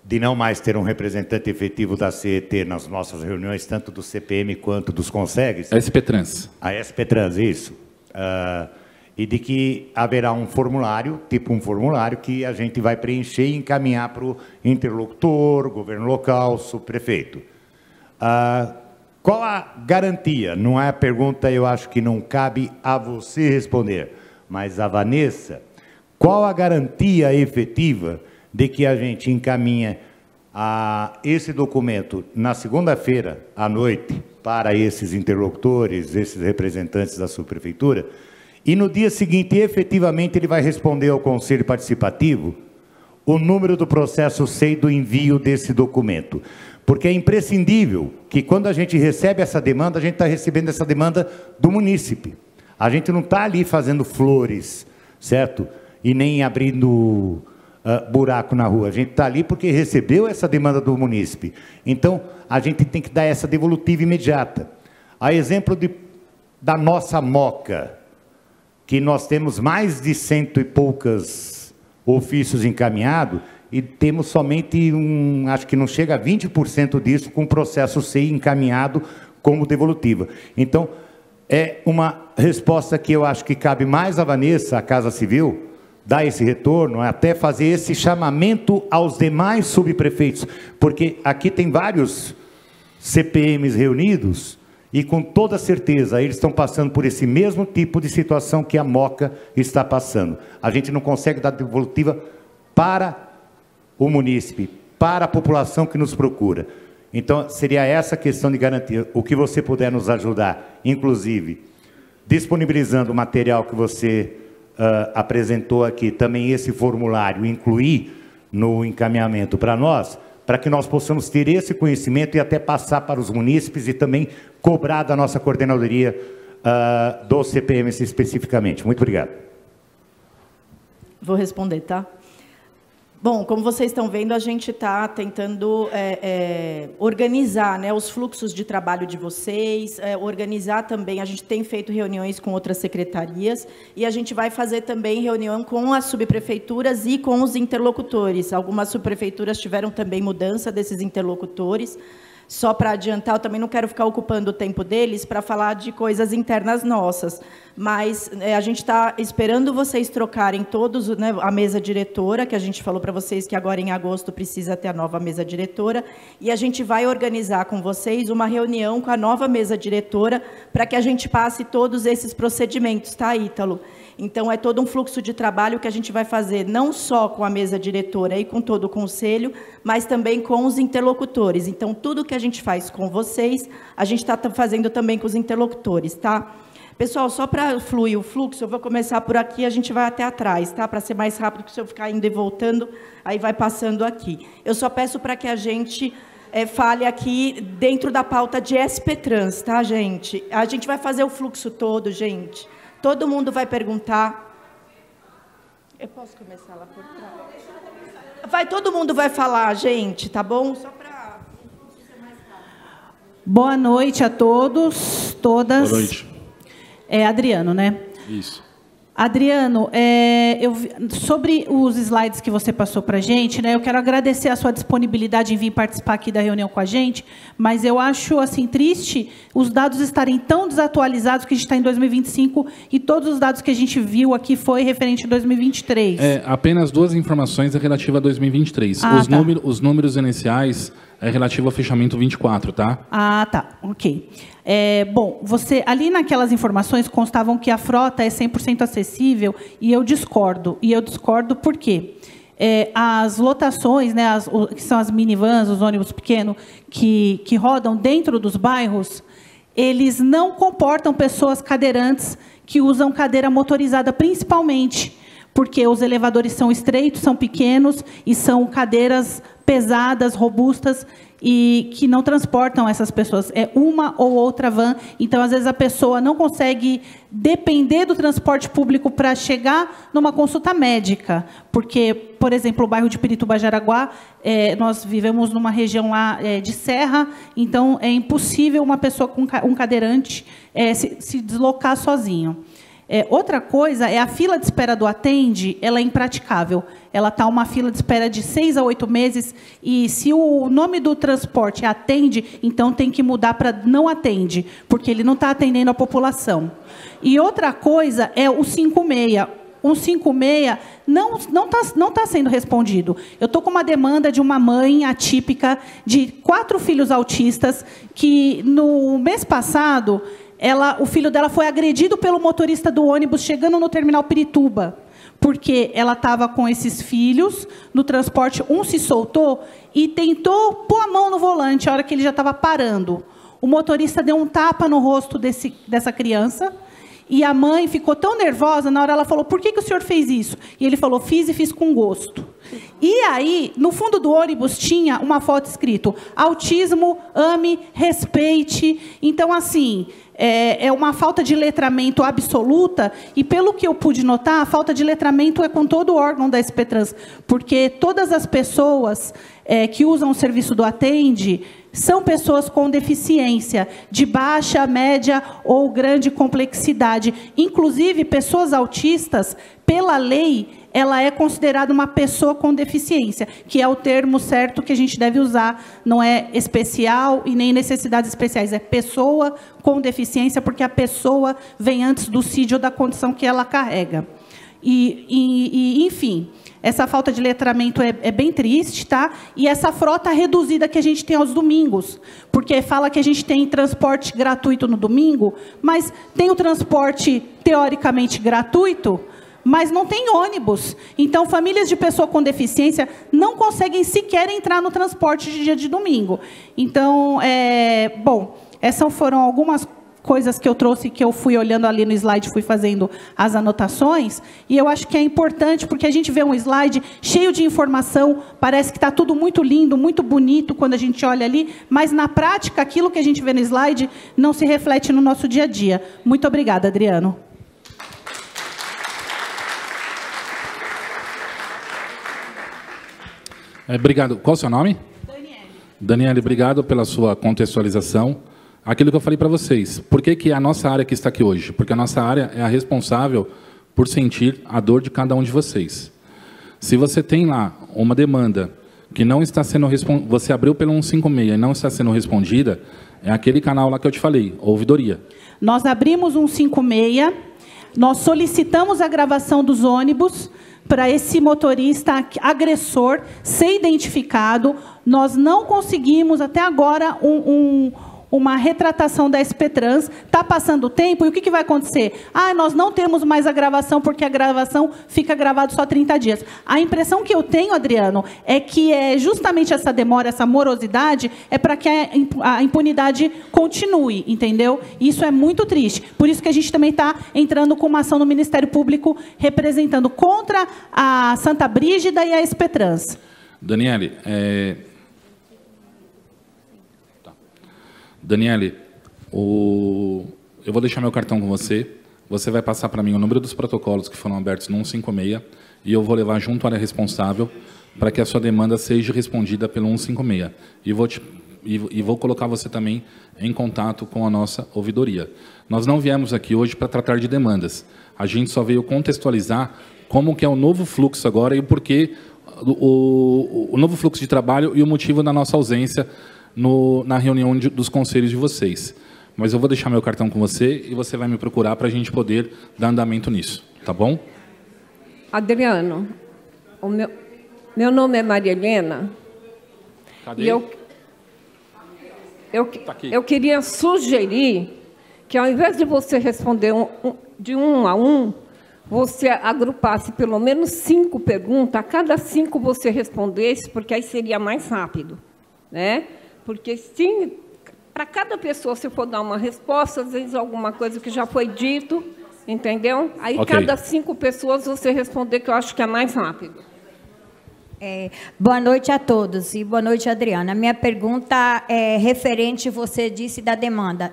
de não mais ter um representante efetivo da CET nas nossas reuniões, tanto do CPM quanto dos Consegues. SP Trans. A SP Trans, isso. E de que haverá um formulário, tipo um formulário, que a gente vai preencher e encaminhar para o interlocutor, governo local, subprefeito. Qual a garantia? Não é a pergunta, eu acho que não cabe a você responder, mas a Vanessa. Qual a garantia efetiva de que a gente encaminha esse documento na segunda-feira à noite para esses interlocutores, esses representantes da subprefeitura, e no dia seguinte, efetivamente, ele vai responder ao Conselho Participativo o número do processo SEI do envio desse documento? Porque é imprescindível que, quando a gente recebe essa demanda, a gente está recebendo essa demanda do munícipe. A gente não está ali fazendo flores, certo? E nem abrindo buraco na rua. A gente está ali porque recebeu essa demanda do munícipe. Então, a gente tem que dar essa devolutiva imediata. A exemplo da nossa MOCA, que nós temos mais de 100 e poucas ofícios encaminhados, e temos somente acho que não chega a 20% disso com o processo SEI encaminhado como devolutiva. Então, é uma resposta que eu acho que cabe mais à Vanessa, à Casa Civil, dar esse retorno, até fazer esse chamamento aos demais subprefeitos, porque aqui tem vários CPMs reunidos e, com toda certeza, eles estão passando por esse mesmo tipo de situação que a MOCA está passando. A gente não consegue dar devolutiva para o munícipe, para a população que nos procura. Então, seria essa a questão de garantia. O que você puder nos ajudar, inclusive, disponibilizando o material que você apresentou aqui, também esse formulário, incluir no encaminhamento para nós, para que nós possamos ter esse conhecimento e até passar para os munícipes e também cobrar da nossa coordenadoria do CPMS especificamente. Muito obrigado. Vou responder, tá? Bom, como vocês estão vendo, a gente está tentando organizar, né, os fluxos de trabalho de vocês, organizar também, a gente tem feito reuniões com outras secretarias e a gente vai fazer também reunião com as subprefeituras e com os interlocutores. Algumas subprefeituras tiveram também mudança desses interlocutores. Só para adiantar, eu também não quero ficar ocupando o tempo deles para falar de coisas internas nossas, mas a gente está esperando vocês trocarem todos, né, a mesa diretora, que a gente falou para vocês que agora em agosto precisa ter a nova mesa diretora, e a gente vai organizar com vocês uma reunião com a nova mesa diretora para que a gente passe todos esses procedimentos, tá, Ítalo? Então, é todo um fluxo de trabalho que a gente vai fazer, não só com a mesa diretora e com todo o conselho, mas também com os interlocutores. Então, tudo que a gente faz com vocês, a gente está fazendo também com os interlocutores, tá? Pessoal, só para fluir o fluxo, eu vou começar por aqui e a gente vai até atrás, tá? Para ser mais rápido, que se eu ficar indo e voltando, aí vai passando aqui. Eu só peço para que a gente fale aqui dentro da pauta de SP Trans, tá, gente? A gente vai fazer o fluxo todo, gente. Todo mundo vai perguntar. Eu posso começar lá por trás? Todo mundo vai falar, gente, tá bom? Só para ser mais rápido. Boa noite a todos, todas. Boa noite. Adriano, né? Isso. Adriano, sobre os slides que você passou para a gente, né, eu quero agradecer a sua disponibilidade em vir participar aqui da reunião com a gente, mas eu acho assim, triste os dados estarem tão desatualizados que a gente está em 2025 e todos os dados que a gente viu aqui foi referente a 2023. Apenas duas informações relativas a 2023. Os números iniciais é relativo ao fechamento 24, tá? Ah, tá. Ok. Bom, ali naquelas informações constavam que a frota é 100% acessível e eu discordo. E eu discordo por quê? As lotações, né, que são as minivans, os ônibus pequenos, que rodam dentro dos bairros, eles não comportam pessoas cadeirantes que usam cadeira motorizada, principalmente, porque os elevadores são estreitos, são pequenos e são cadeiras pesadas, robustas, e que não transportam essas pessoas. É uma ou outra van, então, às vezes, a pessoa não consegue depender do transporte público para chegar numa consulta médica, porque, por exemplo, o bairro de Pirituba, Jaraguá, nós vivemos numa região lá de serra, então é impossível uma pessoa com um cadeirante se deslocar sozinho. Outra coisa é a fila de espera do Atende, ela é impraticável. Ela está uma fila de espera de 6 a 8 meses, e se o nome do transporte é Atende, então tem que mudar para não Atende, porque ele não está atendendo a população. E outra coisa é o 56. O 56 não tá sendo respondido. Eu estou com uma demanda de uma mãe atípica de 4 filhos autistas que, no mês passado, o filho dela foi agredido pelo motorista do ônibus chegando no terminal Pirituba. porque ela estava com esses filhos no transporte, um se soltou e tentou pôr a mão no volante a hora que ele já estava parando. O motorista deu um tapa no rosto dessa criança e a mãe ficou tão nervosa, na hora ela falou, por que o senhor fez isso? E ele falou, fiz e fiz com gosto. E aí, no fundo do ônibus, tinha uma foto escrito, autismo, ame, respeite. Então, assim, é uma falta de letramento absoluta, e pelo que eu pude notar, a falta de letramento é com todo o órgão da SPTrans, porque todas as pessoas que usam o serviço do Atende são pessoas com deficiência, de baixa, média ou grande complexidade. Inclusive, pessoas autistas, pela lei, ela é considerada uma pessoa com deficiência, que é o termo certo que a gente deve usar, não é especial e nem necessidades especiais, é pessoa com deficiência, porque a pessoa vem antes do CID ou da condição que ela carrega. Enfim, essa falta de letramento é bem triste, tá? E essa frota reduzida que a gente tem aos domingos, porque fala que a gente tem transporte gratuito no domingo, mas tem o transporte teoricamente gratuito, mas não tem ônibus. Então, famílias de pessoa com deficiência não conseguem sequer entrar no transporte de dia de domingo. Então, bom, essas foram algumas coisas que eu trouxe, que eu fui olhando ali no slide, fui fazendo as anotações, e eu acho que é importante, porque a gente vê um slide cheio de informação, parece que está tudo muito lindo, muito bonito quando a gente olha ali, mas, na prática, aquilo que a gente vê no slide não se reflete no nosso dia a dia. Muito obrigada, Adriano. Obrigado. Qual o seu nome? Daniele. Daniele, obrigado pela sua contextualização. Aquilo que eu falei para vocês. Por que a nossa área que está aqui hoje? Porque a nossa área é a responsável por sentir a dor de cada um de vocês. Se você tem lá uma demanda que não está sendo respondida, você abriu pelo 156 e não está sendo respondida, é aquele canal lá que eu te falei, ouvidoria. Nós abrimos 156, nós solicitamos a gravação dos ônibus para esse motorista agressor ser identificado. Nós não conseguimos, até agora, uma retratação da SPTrans. Está passando o tempo, e o que vai acontecer? Nós não temos mais a gravação, porque a gravação fica gravada só 30 dias. A impressão que eu tenho, Adriano, é que justamente essa demora, essa morosidade, é para que a impunidade continue, entendeu? Isso é muito triste. Por isso que a gente também está entrando com uma ação no Ministério Público, representando contra a Santa Brígida e a SPTrans. Daniele, Daniele, eu vou deixar meu cartão com você. Você vai passar para mim o número dos protocolos que foram abertos no 156 e eu vou levar junto à área responsável para que a sua demanda seja respondida pelo 156. E vou colocar você também em contato com a nossa ouvidoria. Nós não viemos aqui hoje para tratar de demandas. A gente só veio contextualizar como que é o novo fluxo agora e o porquê, o novo fluxo de trabalho e o motivo da nossa ausência na reunião dos conselhos de vocês. Mas eu vou deixar meu cartão com você e você vai me procurar para a gente poder dar andamento nisso, tá bom? Adriano, meu nome é Maria Helena. Cadê? E eu queria sugerir que, ao invés de você responder de um a um, você agrupasse pelo menos 5 perguntas, a cada 5 você respondesse, porque aí seria mais rápido, né? Porque, sim, para cada pessoa, se for dar uma resposta, às vezes alguma coisa que já foi dito, entendeu? Aí, Okay. Cada 5 pessoas, você responder, que eu acho que é mais rápido. Boa noite a todos e boa noite, Adriana. A minha pergunta é referente, você disse, da demanda.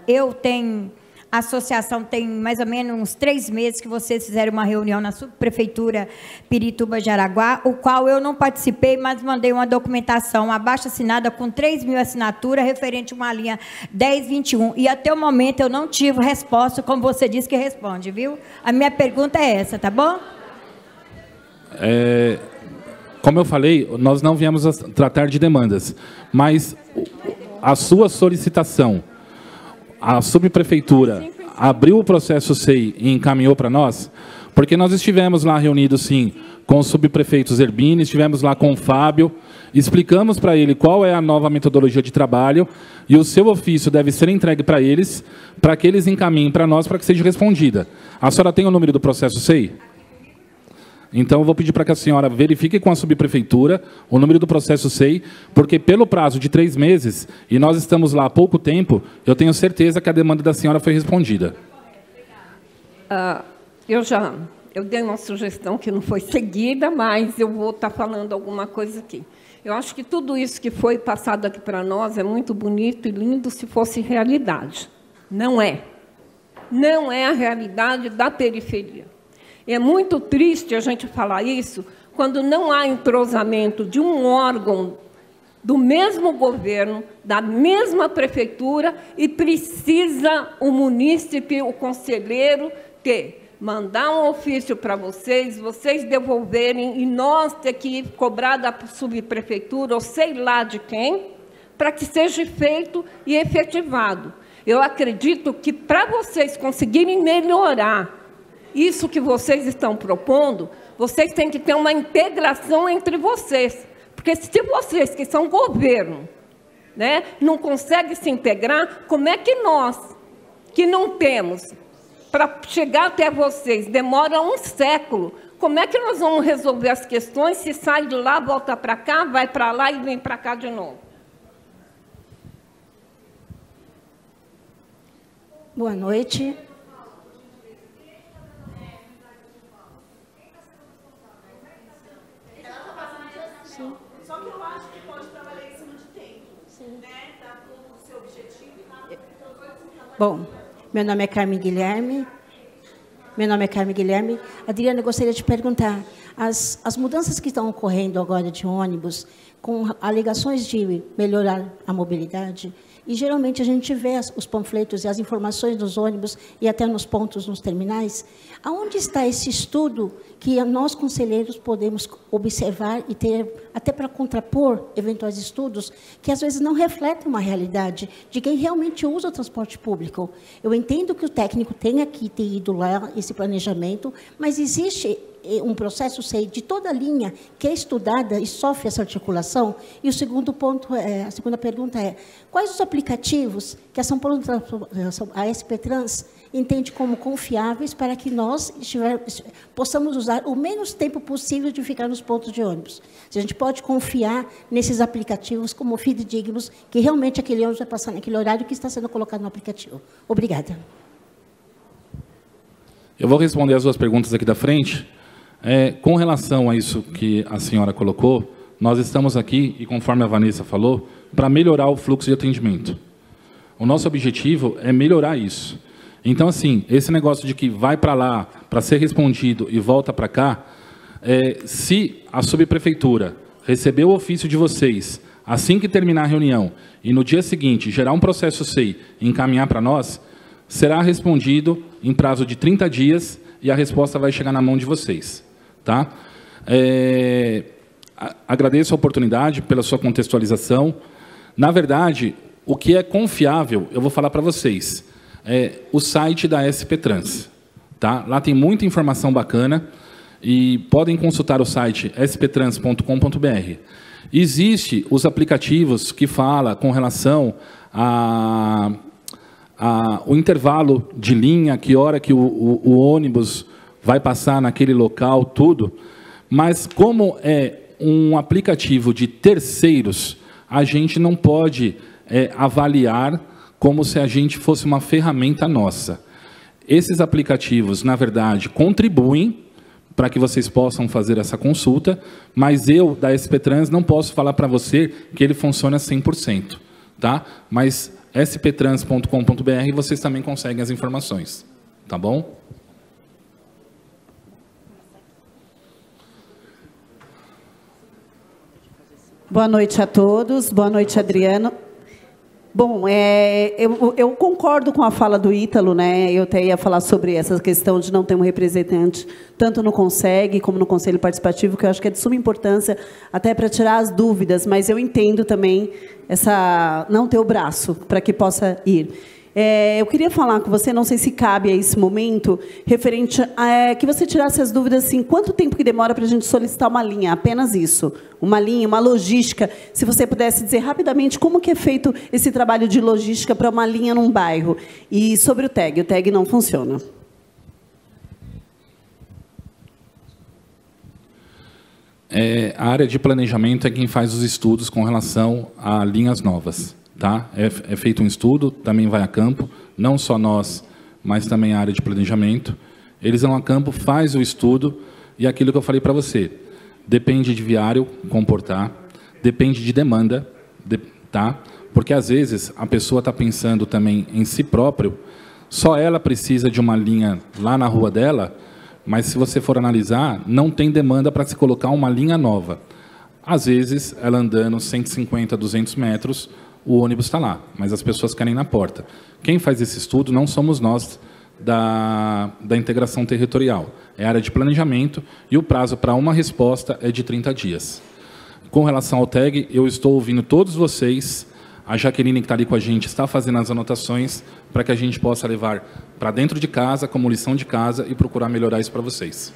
A associação tem mais ou menos uns 3 meses que vocês fizeram uma reunião na subprefeitura Pirituba de Araguá, o qual eu não participei, mas mandei uma documentação abaixo-assinada com 3.000 assinaturas referente a uma linha 1021. E até o momento eu não tive resposta, como você disse que responde, viu? A minha pergunta é essa, tá bom? Como eu falei, nós não viemos a tratar de demandas, mas a sua solicitação, a subprefeitura abriu o processo SEI e encaminhou para nós, porque nós estivemos lá reunidos, sim, com o subprefeito Zerbini, estivemos lá com o Fábio, explicamos para ele qual é a nova metodologia de trabalho e o seu ofício deve ser entregue para eles, para que eles encaminhem para nós, para que seja respondida. A senhora tem o número do processo SEI? Então, eu vou pedir para que a senhora verifique com a subprefeitura o número do processo SEI, porque pelo prazo de 3 meses, e nós estamos lá há pouco tempo, eu tenho certeza que a demanda da senhora foi respondida. Eu dei uma sugestão que não foi seguida, mas eu vou estar falando alguma coisa aqui. Eu acho que tudo isso que foi passado aqui para nós é muito bonito e lindo se fosse realidade. Não é. Não é a realidade da periferia. É muito triste a gente falar isso quando não há entrosamento de um órgão do mesmo governo, da mesma prefeitura, e precisa o munícipe, o conselheiro, mandar um ofício para vocês devolverem, e nós ter que cobrar da subprefeitura, ou sei lá de quem, para que seja feito e efetivado. Eu acredito que, para vocês conseguirem melhorar isso que vocês estão propondo, vocês têm que ter uma integração entre vocês. Porque se vocês, que são governo, né, não conseguem se integrar, como é que nós, que não temos, para chegar até vocês, demora um século, como é que nós vamos resolver as questões se sai de lá, volta para cá, vai para lá e vem para cá de novo? Boa noite. Sim. Só que eu acho que pode trabalhar em cima de tempo. Sim. Né? Tá com o seu objetivo. Bom, meu nome é Carmen Guilherme. Adriana, eu gostaria de perguntar, as mudanças que estão ocorrendo agora de ônibus, com alegações de melhorar a mobilidade, e geralmente a gente vê os panfletos e as informações dos ônibus e até nos pontos, nos terminais. Aonde está esse estudo que nós, conselheiros, podemos observar e ter, até para contrapor eventuais estudos, que às vezes não refletem uma realidade de quem realmente usa o transporte público? Eu entendo que o técnico tenha que ter ido lá, esse planejamento, mas existe um processo de toda a linha que é estudada e sofre essa articulação. E o segundo ponto, a segunda pergunta é: quais os aplicativos que a São Paulo, a SP Trans, entende como confiáveis para que nós possamos usar o menos tempo possível de ficar nos pontos de ônibus? Se a gente pode confiar nesses aplicativos como fidedignos, que realmente aquele ônibus vai passar naquele horário que está sendo colocado no aplicativo. Obrigada. Eu vou responder as duas perguntas aqui da frente. Com relação a isso que a senhora colocou, nós estamos aqui, e conforme a Vanessa falou, para melhorar o fluxo de atendimento. O nosso objetivo é melhorar isso. Então, assim, esse negócio de que vai para lá para ser respondido e volta para cá, se a subprefeitura receber o ofício de vocês, assim que terminar a reunião, e no dia seguinte gerar um processo SEI e encaminhar para nós, será respondido em prazo de 30 dias e a resposta vai chegar na mão de vocês. Tá? Agradeço a oportunidade pela sua contextualização. Na verdade, o que é confiável, eu vou falar para vocês, o site da SP Trans. Tá? Lá tem muita informação bacana e podem consultar o site sptrans.com.br. Existem os aplicativos que falam com relação o intervalo de linha, que hora que o ônibus vai passar naquele local, tudo. Mas, como é um aplicativo de terceiros, a gente não pode avaliar como se a gente fosse uma ferramenta nossa. Esses aplicativos, na verdade, contribuem para que vocês possam fazer essa consulta, mas eu, da SP Trans, não posso falar para você que ele funciona 100%. Tá? Mas sptrans.com.br vocês também conseguem as informações. Tá bom? Boa noite a todos. Boa noite, Adriano. Bom, eu concordo com a fala do Ítalo, né? Eu até ia falar sobre essa questão de não ter um representante, tanto no CONSEG como no Conselho Participativo, que eu acho que é de suma importância, até para tirar as dúvidas, mas eu entendo também não ter o braço para que possa ir. Eu queria falar com você, não sei se cabe a esse momento, referente a que você tirasse as dúvidas, assim, quanto tempo que demora para a gente solicitar uma linha? Apenas isso. Uma linha, uma logística. Se você pudesse dizer rapidamente como que é feito esse trabalho de logística para uma linha num bairro. E sobre o TEG não funciona. A área de planejamento é quem faz os estudos com relação a linhas novas. Tá? É feito um estudo, também vai a campo, não só nós, mas também a área de planejamento. Eles vão a campo, faz o estudo, e aquilo que eu falei para você, depende de viário comportar, depende de demanda, tá? Porque às vezes a pessoa está pensando também em si próprio, só ela precisa de uma linha lá na rua dela, mas se você for analisar, não tem demanda para se colocar uma linha nova. Às vezes, ela andando 150, 200 metros, o ônibus está lá, mas as pessoas querem ir na porta. Quem faz esse estudo não somos nós da integração territorial. É a área de planejamento e o prazo para uma resposta é de 30 dias. Com relação ao TAG, eu estou ouvindo todos vocês. A Jaqueline, que está ali com a gente, está fazendo as anotações para que a gente possa levar para dentro de casa, como lição de casa, e procurar melhorar isso para vocês.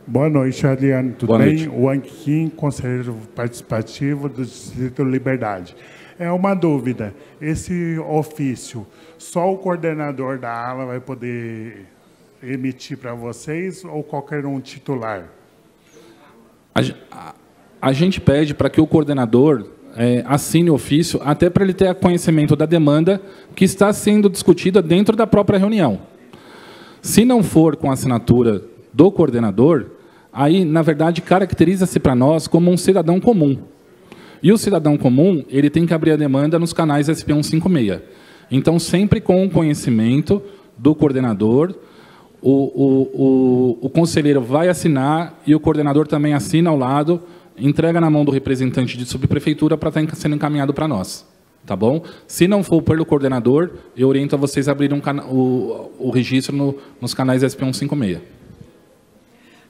Boa noite, Adriano. Tudo Boa bem? noite. Wang Kim, conselheiro participativo do Distrito Liberdade. É uma dúvida. Esse ofício, só o coordenador da ala vai poder emitir para vocês ou qualquer um titular? A gente pede para que o coordenador assine o ofício, até para ele ter conhecimento da demanda que está sendo discutida dentro da própria reunião. Se não for com a assinatura do coordenador, aí, na verdade, caracteriza-se para nós como um cidadão comum. E o cidadão comum, ele tem que abrir a demanda nos canais SP 156. Então, sempre com o conhecimento do coordenador, o conselheiro vai assinar e o coordenador também assina ao lado, entrega na mão do representante de subprefeitura para estar sendo encaminhado para nós. Tá bom? Se não for pelo coordenador, eu oriento a vocês a abrirem o registro nos canais SP 156.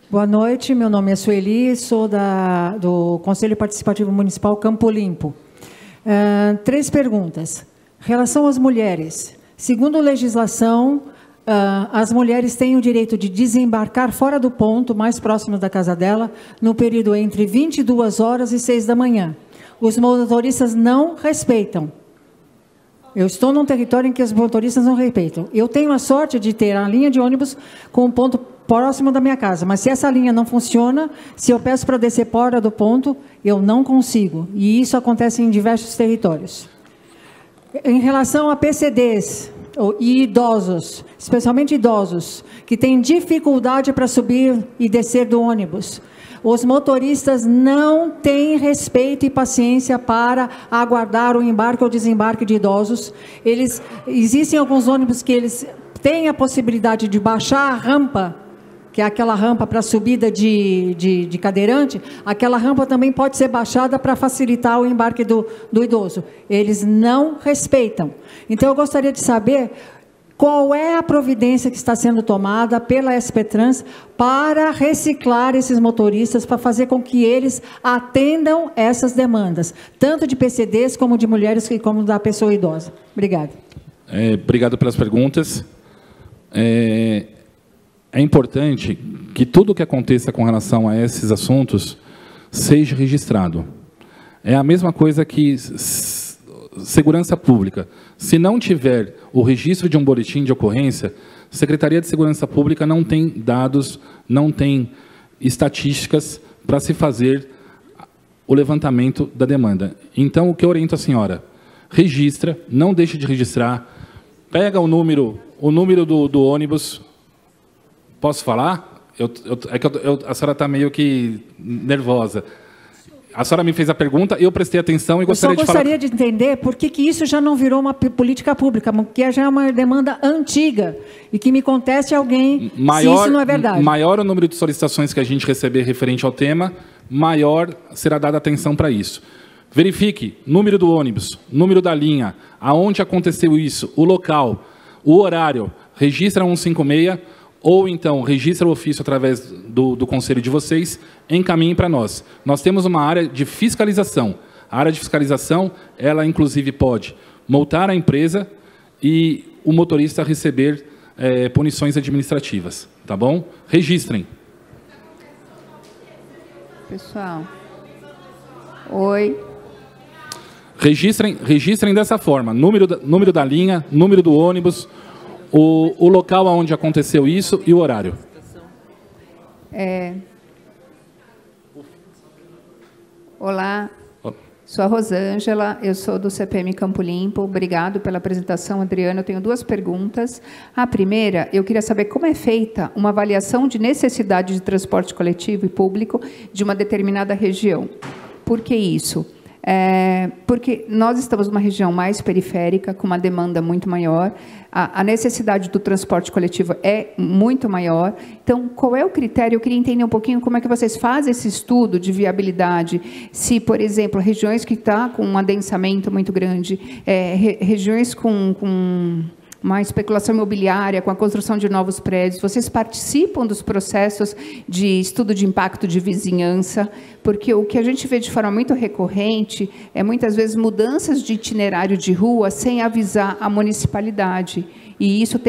Boa noite, meu nome é Sueli, sou do Conselho Participativo Municipal Campo Limpo. 3 perguntas. Em relação às mulheres, segundo a legislação, as mulheres têm o direito de desembarcar fora do ponto, mais próximo da casa dela, no período entre 22 horas e 6 da manhã. Os motoristas não respeitam. Eu estou num território em que os motoristas não respeitam. Eu tenho a sorte de ter a linha de ônibus com um ponto próximo da minha casa, mas se essa linha não funciona, se eu peço para descer fora do ponto, eu não consigo. E isso acontece em diversos territórios. Em relação a PCDs e idosos, especialmente idosos, que têm dificuldade para subir e descer do ônibus, os motoristas não têm respeito e paciência para aguardar o embarque ou desembarque de idosos. Existem alguns ônibus que eles têm a possibilidade de baixar a rampa, que é aquela rampa para subida de cadeirante, aquela rampa também pode ser baixada para facilitar o embarque do idoso. Eles não respeitam. Então, eu gostaria de saber qual é a providência que está sendo tomada pela SP Trans para reciclar esses motoristas, para fazer com que eles atendam essas demandas, tanto de PCDs como de mulheres como da pessoa idosa. Obrigada. Obrigado pelas perguntas. É importante que tudo o que aconteça com relação a esses assuntos seja registrado. É a mesma coisa que segurança pública. Se não tiver o registro de um boletim de ocorrência, a Secretaria de Segurança Pública não tem dados, não tem estatísticas para se fazer o levantamento da demanda. Então, o que eu oriento a senhora? Registra, não deixe de registrar, pega o número do ônibus. Posso falar? A senhora está meio que nervosa. A senhora me fez a pergunta, eu prestei atenção e gostaria de falar... Eu só gostaria de entender por que isso já não virou uma política pública, que já é uma demanda antiga, e que me conteste alguém se isso não é verdade. Maior o número de solicitações que a gente receber referente ao tema, maior será dada atenção para isso. Verifique número do ônibus, número da linha, aonde aconteceu isso, o local, o horário, registra 156, ou então registra o ofício através do conselho de vocês, encaminhem para nós. Nós temos uma área de fiscalização. A área de fiscalização, ela inclusive pode multar a empresa e o motorista receber punições administrativas. Tá bom? Registrem. Pessoal. Oi. Registrem dessa forma. Número da linha, número do ônibus, o local onde aconteceu isso e o horário. Olá, sou a Rosângela, eu sou do CPM Campo Limpo. Obrigado pela apresentação, Adriana. Eu tenho 2 perguntas. A primeira, eu queria saber como é feita uma avaliação de necessidade de transporte coletivo e público de uma determinada região. Por que isso? Porque nós estamos numa região mais periférica, com uma demanda muito maior, a necessidade do transporte coletivo é muito maior. Então, qual é o critério? Eu queria entender um pouquinho como é que vocês fazem esse estudo de viabilidade. Se, por exemplo, regiões que estão com um adensamento muito grande, regiões com uma especulação imobiliária, com a construção de novos prédios, vocês participam dos processos de estudo de impacto de vizinhança, porque o que a gente vê de forma muito recorrente é, muitas vezes, mudanças de itinerário de rua sem avisar a municipalidade. E isso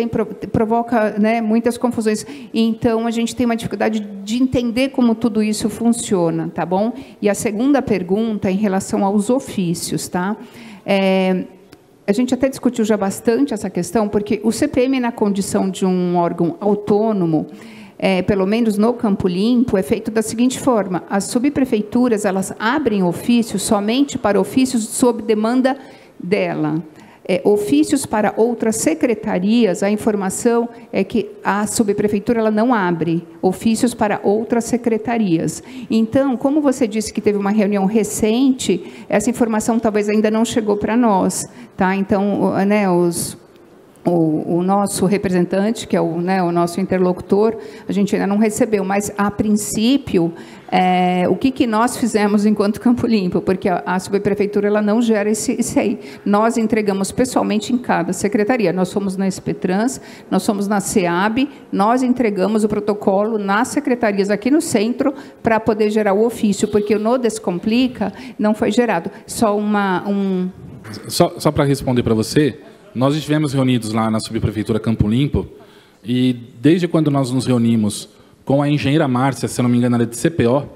provoca, né, muitas confusões. Então, a gente tem uma dificuldade de entender como tudo isso funciona, tá bom? E a segunda pergunta, em relação aos ofícios, tá? A gente até discutiu já bastante essa questão, porque o CPM, na condição de um órgão autônomo, pelo menos no Campo Limpo, é feito da seguinte forma: as subprefeituras, elas abrem ofícios somente para ofícios sob demanda dela. Ofícios para outras secretarias, a informação é que a subprefeitura ela não abre ofícios para outras secretarias. Então, como você disse que teve uma reunião recente, essa informação talvez ainda não chegou para nós, tá? Então, né, o nosso representante, que é o nosso interlocutor, a gente ainda não recebeu, mas, a princípio, o que nós fizemos enquanto Campo Limpo? Porque a subprefeitura ela não gera esse aí. Nós entregamos pessoalmente em cada secretaria. Nós somos na SPTrans, nós somos na SEAB, nós entregamos o protocolo nas secretarias aqui no centro para poder gerar o ofício, porque no Descomplica não foi gerado. Só para responder para você, nós estivemos reunidos lá na subprefeitura Campo Limpo e, desde quando nós nos reunimos com a engenheira Márcia, se não me engano, ela é de CPO,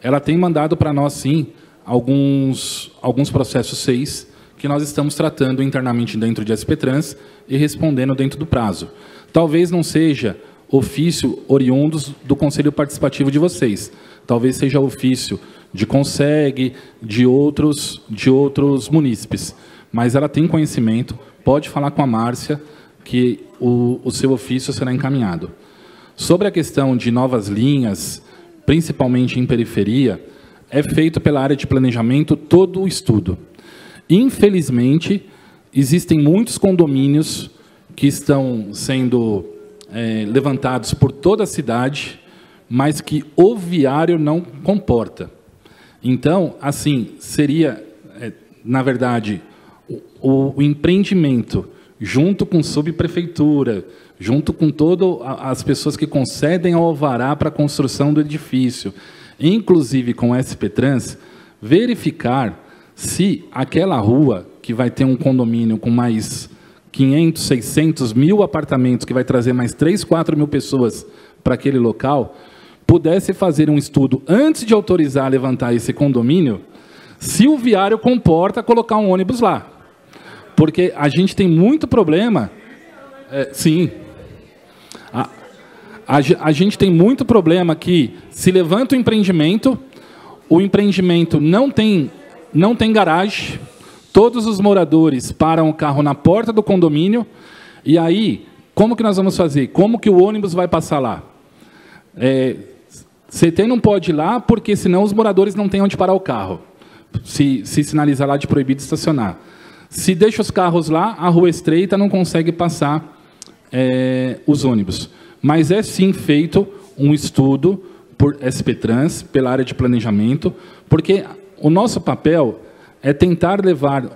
ela tem mandado para nós, sim, alguns processos 6 que nós estamos tratando internamente dentro de SPTrans e respondendo dentro do prazo. Talvez não seja ofício oriundos do Conselho Participativo de vocês, talvez seja ofício de Conseg, de outros munícipes, mas ela tem conhecimento, pode falar com a Márcia que o seu ofício será encaminhado. Sobre a questão de novas linhas, principalmente em periferia, é feito pela área de planejamento todo o estudo. Infelizmente, existem muitos condomínios que estão sendo levantados por toda a cidade, mas que o viário não comporta. Então, assim, seria, na verdade, o empreendimento, junto com subprefeitura, junto com todas as pessoas que concedem ao alvará para a construção do edifício, inclusive com o SPTrans, verificar se aquela rua, que vai ter um condomínio com mais 500, 600 mil apartamentos, que vai trazer mais 3, 4 mil pessoas para aquele local, pudesse fazer um estudo antes de autorizar a levantar esse condomínio, se o viário comporta colocar um ônibus lá. Porque a gente tem muito problema... sim. A gente tem muito problema que se levanta o empreendimento não tem garagem, todos os moradores param o carro na porta do condomínio, e aí, como que nós vamos fazer? Como que o ônibus vai passar lá? CT não pode ir lá, porque senão os moradores não têm onde parar o carro, se sinalizar lá de proibido estacionar. Se deixa os carros lá, a rua estreita não consegue passar os ônibus. Mas é sim feito um estudo por SPTrans, pela área de planejamento, porque o nosso papel é tentar levar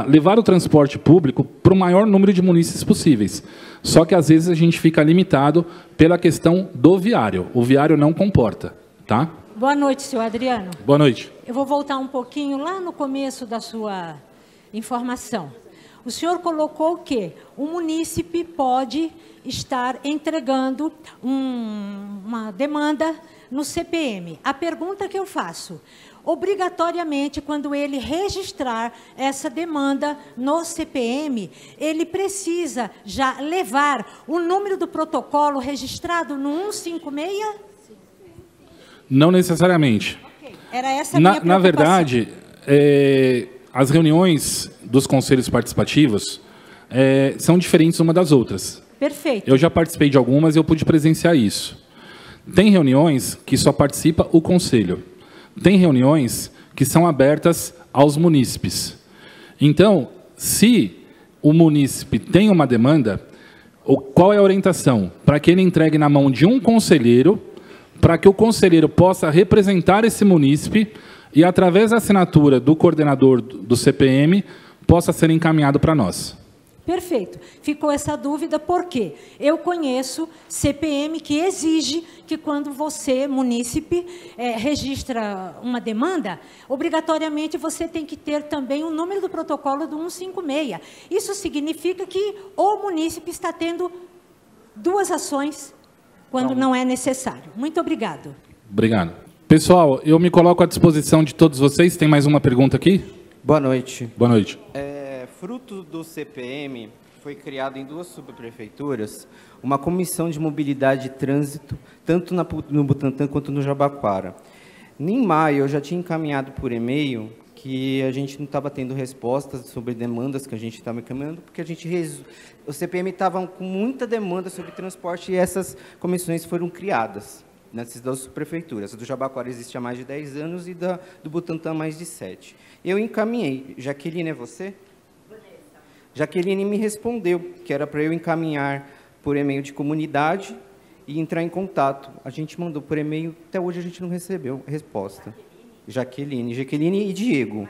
levar o transporte público para o maior número de munícipes possíveis. Só que, às vezes, a gente fica limitado pela questão do viário. O viário não comporta, tá? Boa noite, senhor Adriano. Boa noite. Eu vou voltar um pouquinho lá no começo da sua informação. O senhor colocou que o munícipe pode estar entregando uma demanda no CPM. A pergunta que eu faço: obrigatoriamente, quando ele registrar essa demanda no CPM, ele precisa já levar o número do protocolo registrado no 156? Não necessariamente. Era essa a minha preocupação. Na verdade, as reuniões dos conselhos participativos são diferentes uma das outras. Perfeito. Eu já participei de algumas e eu pude presenciar isso. Tem reuniões que só participa o conselho. Tem reuniões que são abertas aos munícipes. Então, se o munícipe tem uma demanda, qual é a orientação? Para que ele entregue na mão de um conselheiro, para que o conselheiro possa representar esse munícipe e, através da assinatura do coordenador do CPM, possa ser encaminhado para nós. Perfeito. Ficou essa dúvida, porque eu conheço CPM que exige que, quando você, munícipe, registra uma demanda, obrigatoriamente você tem que ter também o número do protocolo do 156. Isso significa que o munícipe está tendo duas ações quando não é necessário. Muito obrigado. Obrigado. Pessoal, eu me coloco à disposição de todos vocês. Tem mais uma pergunta aqui? Boa noite. Boa noite. Fruto do CPM, foi criado em 2 subprefeituras uma comissão de mobilidade e trânsito, tanto no Butantã quanto no Jabaquara. Em maio, eu já tinha encaminhado por e-mail que a gente não estava tendo respostas sobre demandas que a gente estava encaminhando, porque o CPM estava com muita demanda sobre transporte e essas comissões foram criadas nessas 2 subprefeituras. A do Jabaquara existe há mais de 10 anos e do Butantã há mais de 7. Eu encaminhei. Jaqueline, é você? Jaqueline me respondeu que era para eu encaminhar por e-mail de comunidade e entrar em contato. A gente mandou por e-mail, até hoje a gente não recebeu resposta. Jaqueline e Diego.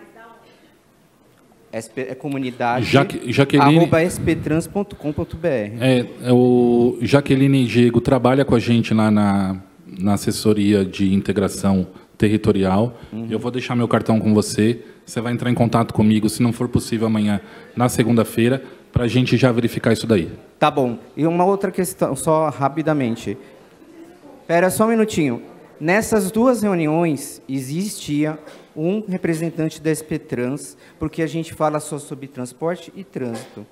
Comunidade, Jaqueline, @sptrans.com.br. O Jaqueline e Diego trabalha com a gente lá na assessoria de integração territorial. Eu vou deixar meu cartão com você. Você vai entrar em contato comigo, se não for possível, amanhã, na segunda-feira, para a gente já verificar isso daí. Tá bom. E uma outra questão, só rapidamente. Espera só um minutinho. Nessas 2 reuniões, existia um representante da SPTrans, porque a gente fala só sobre transporte e trânsito.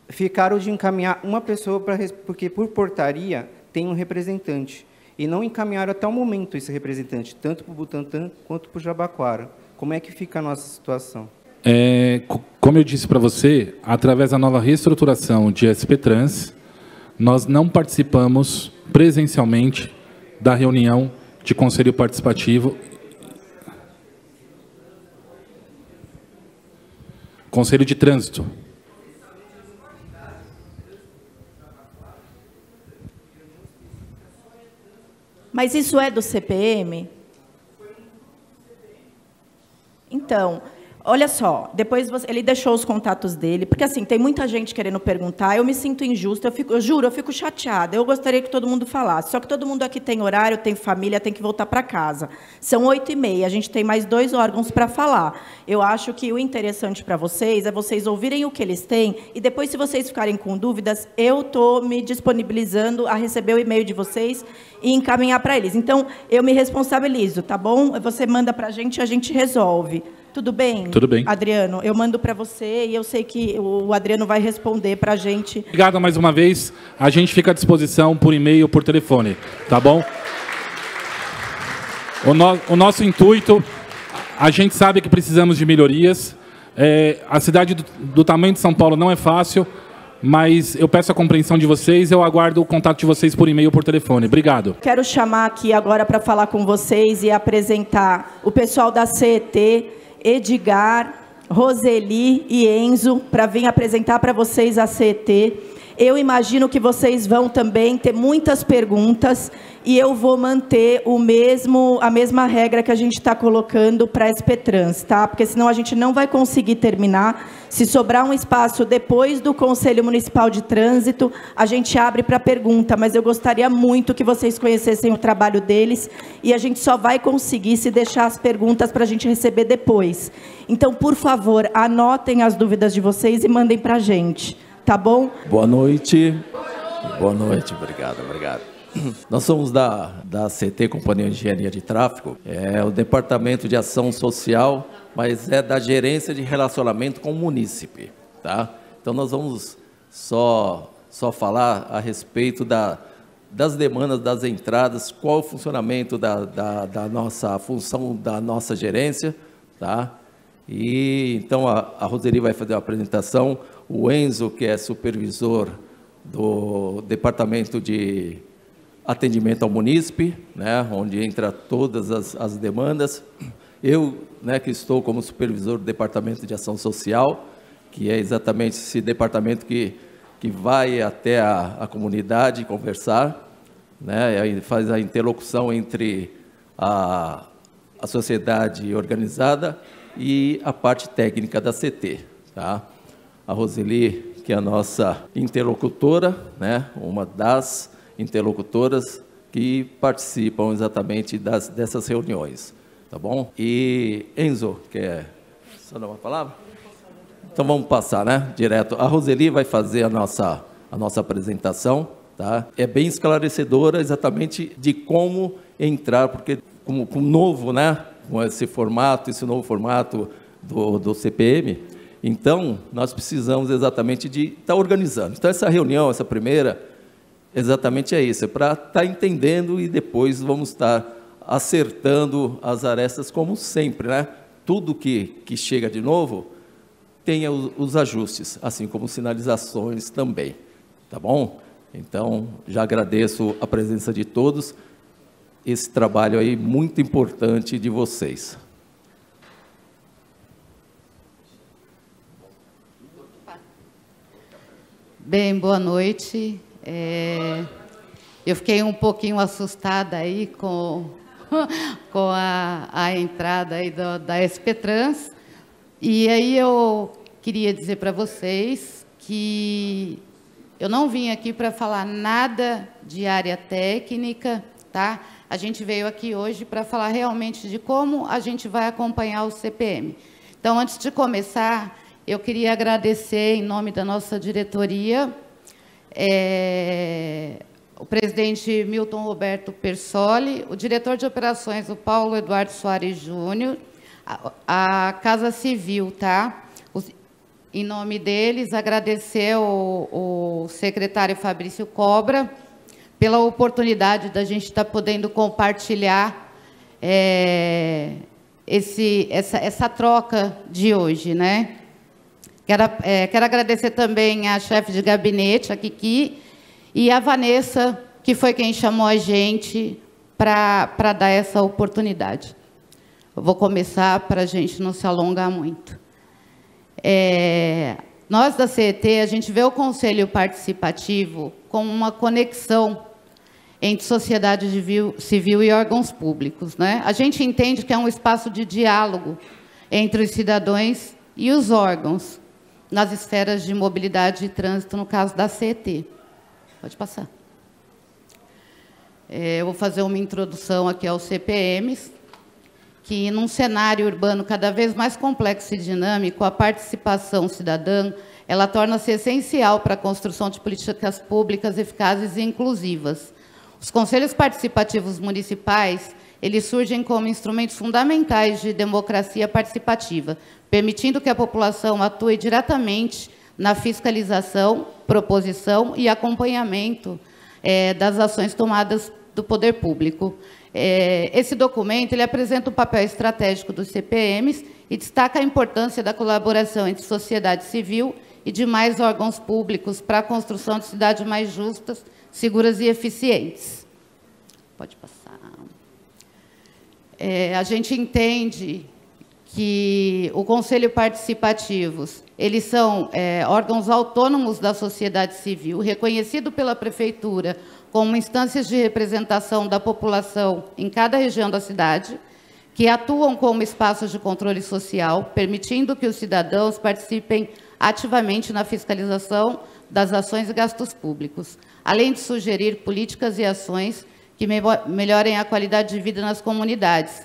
Ficaram de encaminhar uma pessoa, porque por portaria tem um representante. E não encaminharam até o momento esse representante, tanto para o Butantã quanto para o Jabaquara. Como é que fica a nossa situação? Como eu disse para você, através da nova reestruturação de SPTrans, nós não participamos presencialmente da reunião de Conselho Participativo. Conselho de Trânsito. Mas isso é do CPM? Então, olha só, depois ele deixou os contatos dele, porque assim, tem muita gente querendo perguntar, eu me sinto injusta, eu juro, eu fico chateada, eu gostaria que todo mundo falasse, só que todo mundo aqui tem horário, tem família, tem que voltar para casa. São 8h30, a gente tem mais 2 órgãos para falar. Eu acho que o interessante para vocês é vocês ouvirem o que eles têm, e depois, se vocês ficarem com dúvidas, eu estou me disponibilizando a receber o e-mail de vocês e encaminhar para eles. Então, eu me responsabilizo, tá bom? Você manda para a gente resolve. Tudo bem? Tudo bem. Adriano, eu mando para você e eu sei que o Adriano vai responder para a gente. Obrigado mais uma vez. A gente fica à disposição por e-mail, por telefone, tá bom? O nosso intuito, a gente sabe que precisamos de melhorias. A cidade do tamanho de São Paulo não é fácil, mas eu peço a compreensão de vocês, eu aguardo o contato de vocês por e-mail ou por telefone. Obrigado. Quero chamar aqui agora para falar com vocês e apresentar o pessoal da CET, Edgar, Roseli e Enzo, para vir apresentar para vocês a CET. Eu imagino que vocês vão também ter muitas perguntas e eu vou manter a mesma regra que a gente está colocando para a SPTrans, tá? Porque senão a gente não vai conseguir terminar. Se sobrar um espaço depois do Conselho Municipal de Trânsito, a gente abre para pergunta, mas eu gostaria muito que vocês conhecessem o trabalho deles e a gente só vai conseguir se deixar as perguntas para a gente receber depois. Então, por favor, anotem as dúvidas de vocês e mandem para a gente. Tá bom? Boa noite. Boa noite, obrigado. Nós somos da CT, Companhia de Engenharia de Tráfego, é o Departamento de Ação Social, mas é da Gerência de Relacionamento com o Munícipe, tá? Então nós vamos só falar a respeito das demandas, das entradas, qual o funcionamento da nossa função, da nossa gerência, tá? E então a Roseli vai fazer uma apresentação, o Enzo, que é supervisor do Departamento de Atendimento ao Munícipe, né, onde entra todas as demandas. Eu, né, que estou como supervisor do Departamento de Ação Social, que é exatamente esse departamento que vai até a comunidade conversar, né, e faz a interlocução entre a sociedade organizada e a parte técnica da CT. Tá? A Roseli, que é a nossa interlocutora, né, uma das interlocutoras que participam exatamente dessas reuniões. Tá bom? E Enzo, quer só dar uma palavra? Então vamos passar, né, direto. A Roseli vai fazer a nossa apresentação, tá? É bem esclarecedora exatamente de como entrar, porque com novo, né, com esse novo formato do CPM, então nós precisamos exatamente de estar organizando. Então essa reunião, essa primeira, exatamente é isso, é para estar entendendo e depois vamos estar acertando as arestas como sempre, né? Tudo que chega de novo tem os ajustes, assim como sinalizações também, tá bom? Então, já agradeço a presença de todos, esse trabalho aí muito importante de vocês. Bem, boa noite. Eu fiquei um pouquinho assustada aí com a entrada aí da SP Trans. E aí eu queria dizer para vocês que eu não vim aqui para falar nada de área técnica, tá? A gente veio aqui hoje para falar realmente de como a gente vai acompanhar o CPM. Então, antes de começar, eu queria agradecer, em nome da nossa diretoria, o presidente Milton Roberto Persoli, o diretor de operações, o Paulo Eduardo Soares Júnior, a Casa Civil, tá? Em nome deles, agradecer o secretário Fabrício Cobra pela oportunidade da gente estar podendo compartilhar essa troca de hoje, né? Quero agradecer também a chefe de gabinete, a Kiki, e a Vanessa, que foi quem chamou a gente para dar essa oportunidade. Eu vou começar para a gente não se alongar muito. Nós, da CET, a gente vê o Conselho Participativo como uma conexão entre sociedade civil e órgãos públicos, né? A gente entende que é um espaço de diálogo entre os cidadãos e os órgãos nas esferas de mobilidade e trânsito, no caso da CET. Pode passar. Eu vou fazer uma introdução aqui aos CPMs, que, num cenário urbano cada vez mais complexo e dinâmico, a participação cidadã, ela torna-se essencial para a construção de políticas públicas eficazes e inclusivas. Os conselhos participativos municipais, eles surgem como instrumentos fundamentais de democracia participativa, permitindo que a população atue diretamente na fiscalização, proposição e acompanhamento das ações tomadas do poder público. Esse documento ele apresenta o papel estratégico dos CPMs e destaca a importância da colaboração entre sociedade civil e demais órgãos públicos para a construção de cidades mais justas, seguras e eficientes. Pode passar. A gente entende que o Conselho Participativos, eles são órgãos autônomos da sociedade civil, reconhecido pela Prefeitura como instâncias de representação da população em cada região da cidade, que atuam como espaços de controle social, permitindo que os cidadãos participem ativamente na fiscalização das ações e gastos públicos, além de sugerir políticas e ações que melhorem a qualidade de vida nas comunidades.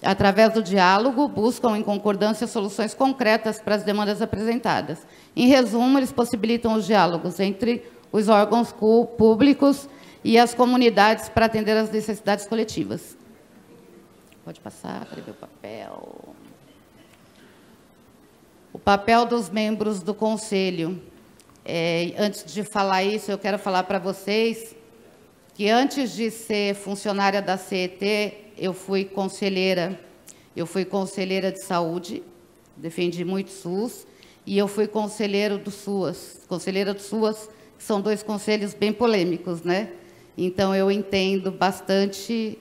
Através do diálogo, buscam, em concordância, soluções concretas para as demandas apresentadas. Em resumo, eles possibilitam os diálogos entre os órgãos públicos e as comunidades para atender às necessidades coletivas. Pode passar, cadê o papel? O papel dos membros do Conselho. Antes de falar isso, eu quero falar para vocês que antes de ser funcionária da CET, eu fui conselheira de saúde, defendi muito SUS, e eu fui conselheira do SUAS, que são dois conselhos bem polêmicos, né? Então, eu entendo bastante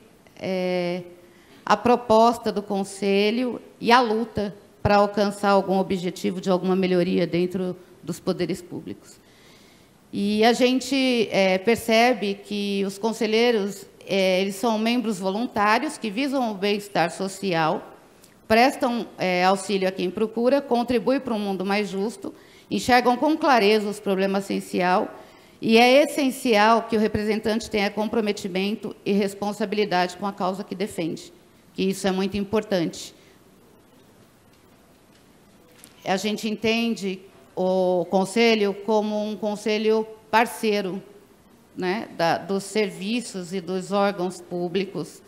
a proposta do conselho e a luta para alcançar algum objetivo de alguma melhoria dentro dos poderes públicos. E a gente percebe que os conselheiros eles são membros voluntários que visam o bem-estar social, prestam auxílio a quem procura, contribuem para um mundo mais justo, enxergam com clareza os problemas essenciais, e é essencial que o representante tenha comprometimento e responsabilidade com a causa que defende, que isso é muito importante. A gente entende o conselho como um conselho parceiro, né, dos serviços e dos órgãos públicos.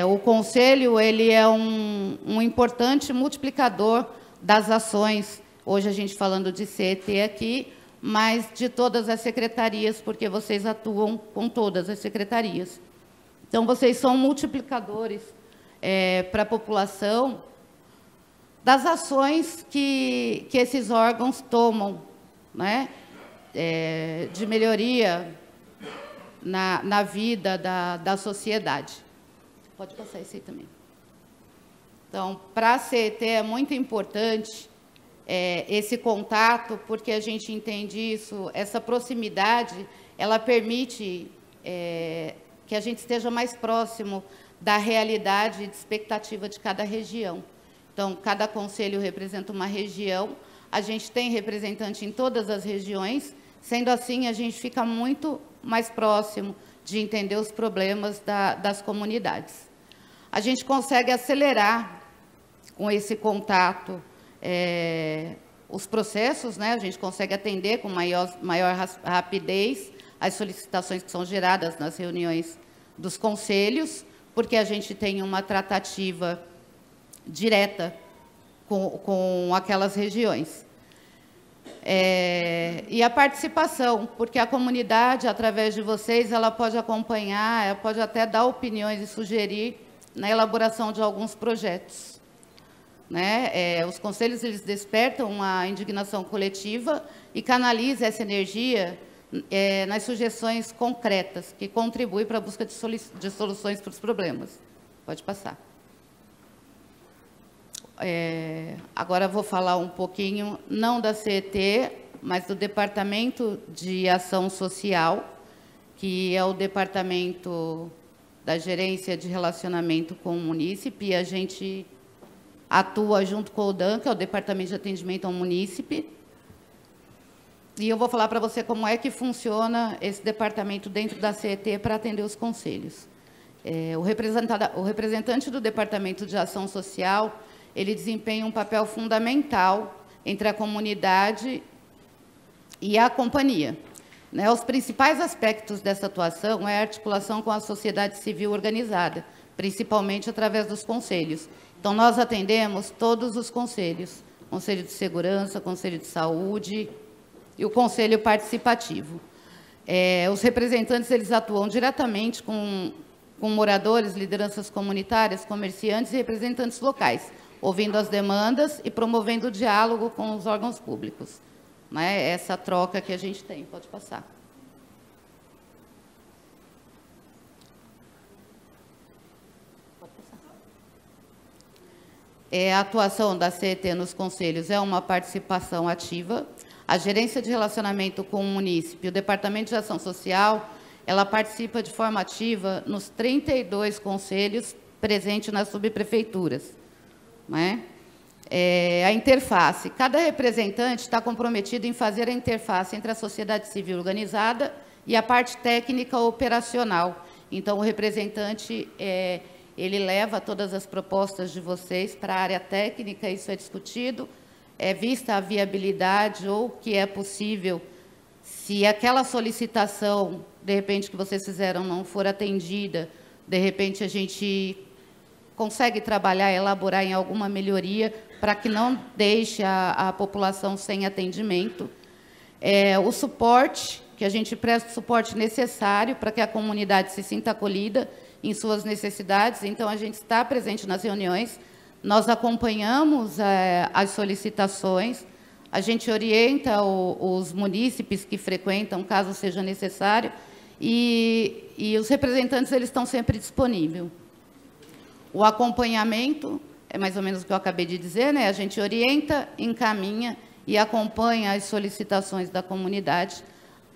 O conselho ele é um importante multiplicador das ações, hoje a gente falando de CET aqui, mas de todas as secretarias, porque vocês atuam com todas as secretarias. Então, vocês são multiplicadores para a população das ações que esses órgãos tomam, né, de melhoria na vida da sociedade. Pode passar isso aí também. Então, para a CET é muito importante esse contato, porque a gente entende isso, essa proximidade, ela permite que a gente esteja mais próximo da realidade e de expectativa de cada região. Então, cada conselho representa uma região, a gente tem representante em todas as regiões, sendo assim, a gente fica muito mais próximo de entender os problemas das comunidades. A gente consegue acelerar com esse contato os processos, né? A gente consegue atender com maior rapidez as solicitações que são geradas nas reuniões dos conselhos, porque a gente tem uma tratativa direta com aquelas regiões. E a participação, porque a comunidade, através de vocês, ela pode acompanhar, ela pode até dar opiniões e sugerir na elaboração de alguns projetos. Né? Os conselhos eles despertam uma indignação coletiva e canalizam essa energia nas sugestões concretas, que contribuem para a busca de soluções para os problemas. Pode passar. Agora vou falar um pouquinho, não da CET, mas do Departamento de Ação Social, que é o departamento da Gerência de Relacionamento com o Munícipe, e a gente atua junto com o DAN, que é o Departamento de Atendimento ao Munícipe. E eu vou falar para você como é que funciona esse departamento dentro da CET para atender os conselhos. O representante do Departamento de Ação Social, ele desempenha um papel fundamental entre a comunidade e a companhia. Né? Os principais aspectos dessa atuação é a articulação com a sociedade civil organizada, principalmente através dos conselhos. Então, nós atendemos todos os conselhos, Conselho de Segurança, Conselho de Saúde e o Conselho Participativo. Os representantes eles atuam diretamente com moradores, lideranças comunitárias, comerciantes e representantes locais, ouvindo as demandas e promovendo o diálogo com os órgãos públicos. Né? Essa troca que a gente tem. Pode passar. A atuação da CET nos conselhos é uma participação ativa. A Gerência de Relacionamento com o Munícipe, o Departamento de Ação Social, ela participa de forma ativa nos 32 conselhos presentes nas subprefeituras. Né? A interface. Cada representante está comprometido em fazer a interface entre a sociedade civil organizada e a parte técnica operacional. Então, o representante ele leva todas as propostas de vocês para a área técnica, isso é discutido, vista a viabilidade ou o que é possível, se aquela solicitação, de repente, que vocês fizeram não for atendida, de repente a gente consegue trabalhar, elaborar em alguma melhoria para que não deixe a população sem atendimento. O suporte que a gente preste o suporte necessário para que a comunidade se sinta acolhida em suas necessidades. Então, a gente está presente nas reuniões, nós acompanhamos as solicitações, a gente orienta os munícipes que frequentam, caso seja necessário, e os representantes eles estão sempre disponíveis. O acompanhamento é mais ou menos o que eu acabei de dizer, né? A gente orienta, encaminha e acompanha as solicitações da comunidade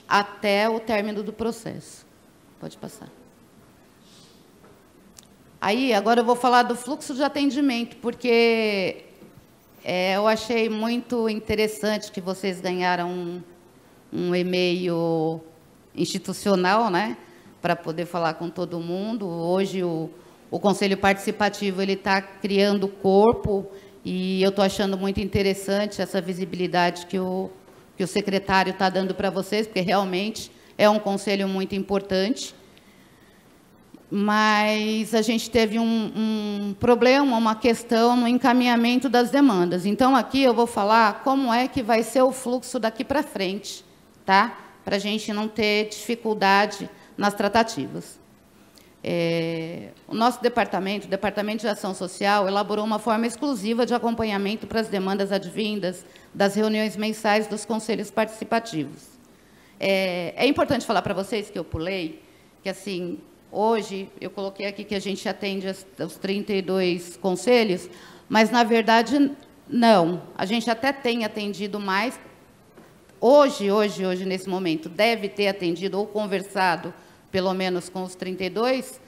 até o término do processo. Pode passar. Aí, agora eu vou falar do fluxo de atendimento, porque eu achei muito interessante que vocês ganharam um e-mail institucional, né, para poder falar com todo mundo. Hoje, o Conselho Participativo ele está criando corpo, e eu estou achando muito interessante essa visibilidade que o secretário está dando para vocês, porque realmente é um conselho muito importante. Mas a gente teve um problema, uma questão no encaminhamento das demandas. Então, aqui eu vou falar como é que vai ser o fluxo daqui para frente, tá? Para a gente não ter dificuldade nas tratativas. O nosso departamento, o Departamento de Ação Social, elaborou uma forma exclusiva de acompanhamento para as demandas advindas das reuniões mensais dos conselhos participativos. É importante falar para vocês que eu pulei, que, assim, hoje eu coloquei aqui que a gente atende os 32 conselhos, mas, na verdade, não. A gente até tem atendido mais. Hoje, nesse momento, deve ter atendido ou conversado pelo menos com os 32,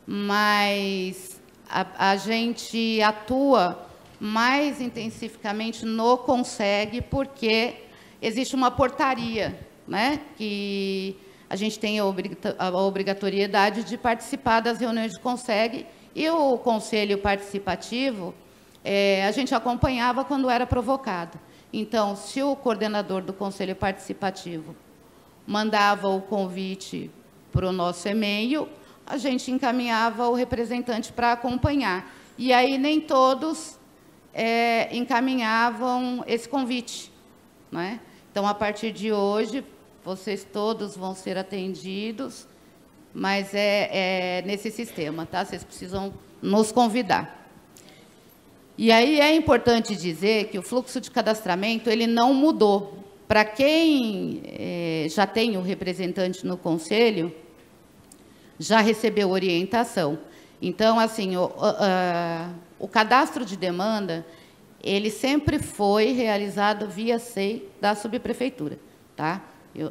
mas a gente atua mais intensificamente no CONSEG, porque existe uma portaria, né, que a gente tem a obrigatoriedade de participar das reuniões do CONSEG, e o Conselho Participativo, a gente acompanhava quando era provocado. Então, se o coordenador do Conselho Participativo mandava o convite para o nosso e-mail, a gente encaminhava o representante para acompanhar. E aí nem todos encaminhavam esse convite, né? Então, a partir de hoje, vocês todos vão ser atendidos, mas nesse sistema, tá? Vocês precisam nos convidar. E aí é importante dizer que o fluxo de cadastramento ele não mudou. Para quem já tem o representante no conselho, já recebeu orientação. Então, assim, o cadastro de demanda, ele sempre foi realizado via SEI da subprefeitura, tá?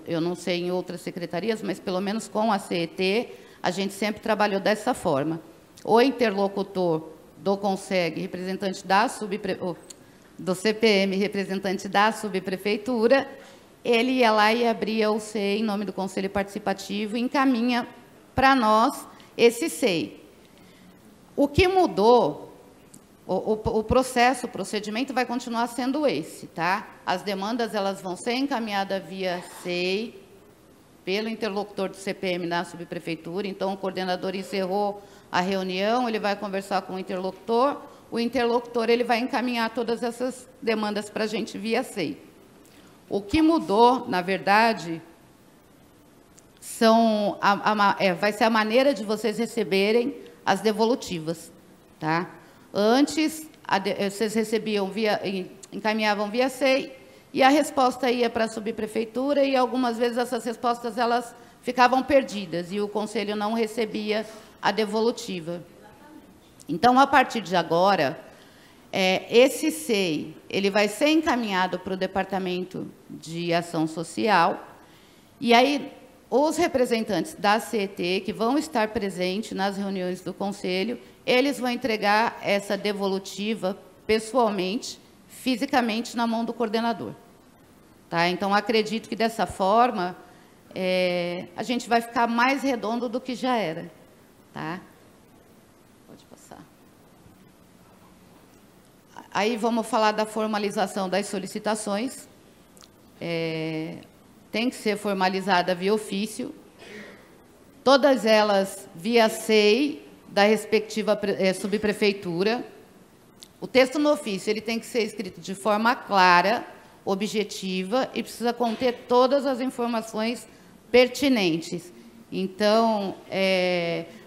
Eu não sei em outras secretarias, mas pelo menos com a CET, a gente sempre trabalhou dessa forma. O interlocutor do CONSEG, representante do CPM, representante da subprefeitura, ele ia lá e abria o SEI em nome do Conselho Participativo e encaminha para nós esse SEI. O que mudou, o procedimento vai continuar sendo esse, tá? As demandas elas vão ser encaminhadas via SEI, pelo interlocutor do CPM na subprefeitura. Então, o coordenador encerrou a reunião, ele vai conversar com o interlocutor ele vai encaminhar todas essas demandas para a gente via SEI. O que mudou, na verdade, vai ser a maneira de vocês receberem as devolutivas, tá? Antes, vocês encaminhavam via SEI, e a resposta ia para a subprefeitura, e algumas vezes essas respostas elas ficavam perdidas, e o conselho não recebia a devolutiva. Então, a partir de agora, esse SEI ele vai ser encaminhado para o Departamento de Ação Social, e aí os representantes da CET, que vão estar presentes nas reuniões do Conselho, eles vão entregar essa devolutiva pessoalmente, fisicamente, na mão do coordenador. Tá? Então, acredito que, dessa forma, a gente vai ficar mais redondo do que já era. Tá? Pode passar. Aí, vamos falar da formalização das solicitações. Tem que ser formalizada via ofício, todas elas via SEI da respectiva subprefeitura. O texto no ofício ele tem que ser escrito de forma clara, objetiva, e precisa conter todas as informações pertinentes. Então,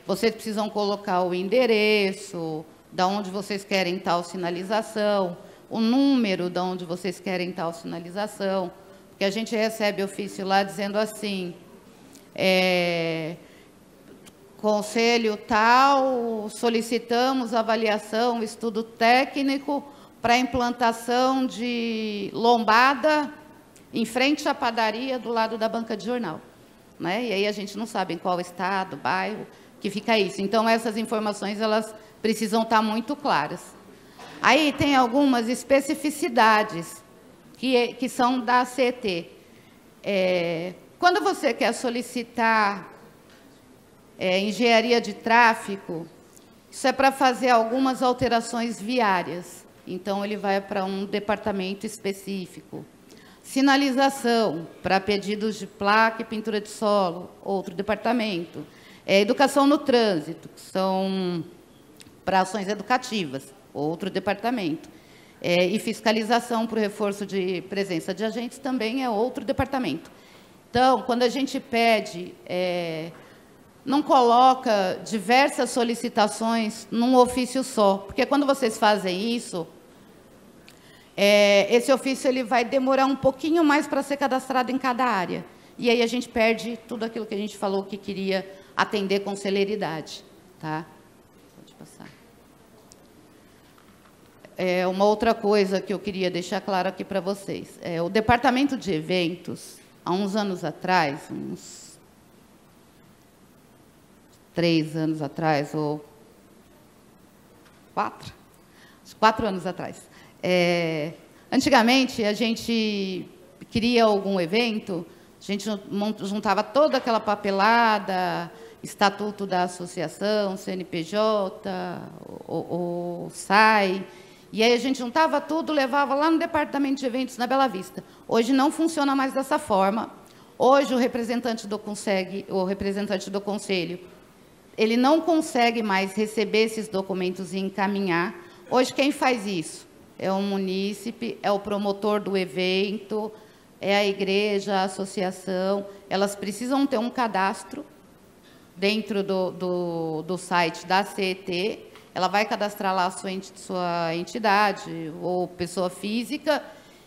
vocês precisam colocar o endereço, da onde vocês querem tal sinalização, o número de onde vocês querem tal sinalização, porque a gente recebe ofício lá dizendo assim, conselho tal, solicitamos avaliação, estudo técnico para a implantação de lombada em frente à padaria do lado da banca de jornal, né? E aí a gente não sabe em qual estado, bairro, que fica isso. Então, essas informações, elas precisam estar muito claras. Aí tem algumas especificidades que são da CET. Quando você quer solicitar engenharia de tráfego, isso é para fazer algumas alterações viárias. Então, ele vai para um departamento específico. Sinalização, para pedidos de placa e pintura de solo, outro departamento. Educação no trânsito, que são para ações educativas, outro departamento. E fiscalização para o reforço de presença de agentes também é outro departamento. Então, quando a gente pede, não coloca diversas solicitações num ofício só, porque quando vocês fazem isso, esse ofício ele vai demorar um pouquinho mais para ser cadastrado em cada área. E aí a gente perde tudo aquilo que a gente falou que queria atender com celeridade. Tá? Pode passar. Uma outra coisa que eu queria deixar claro aqui para vocês. O departamento de eventos, há uns anos atrás, uns 3 anos atrás, ou 4 anos atrás. Antigamente, a gente queria algum evento, a gente juntava toda aquela papelada, estatuto da associação, CNPJ, o SAI, e aí a gente juntava tudo, levava lá no departamento de eventos na Bela Vista. Hoje não funciona mais dessa forma. Hoje o representante do conselho, ele não consegue mais receber esses documentos e encaminhar. Hoje quem faz isso? É o munícipe, é o promotor do evento, é a igreja, a associação. Elas precisam ter um cadastro dentro do site da CET. Ela vai cadastrar lá a sua entidade ou pessoa física,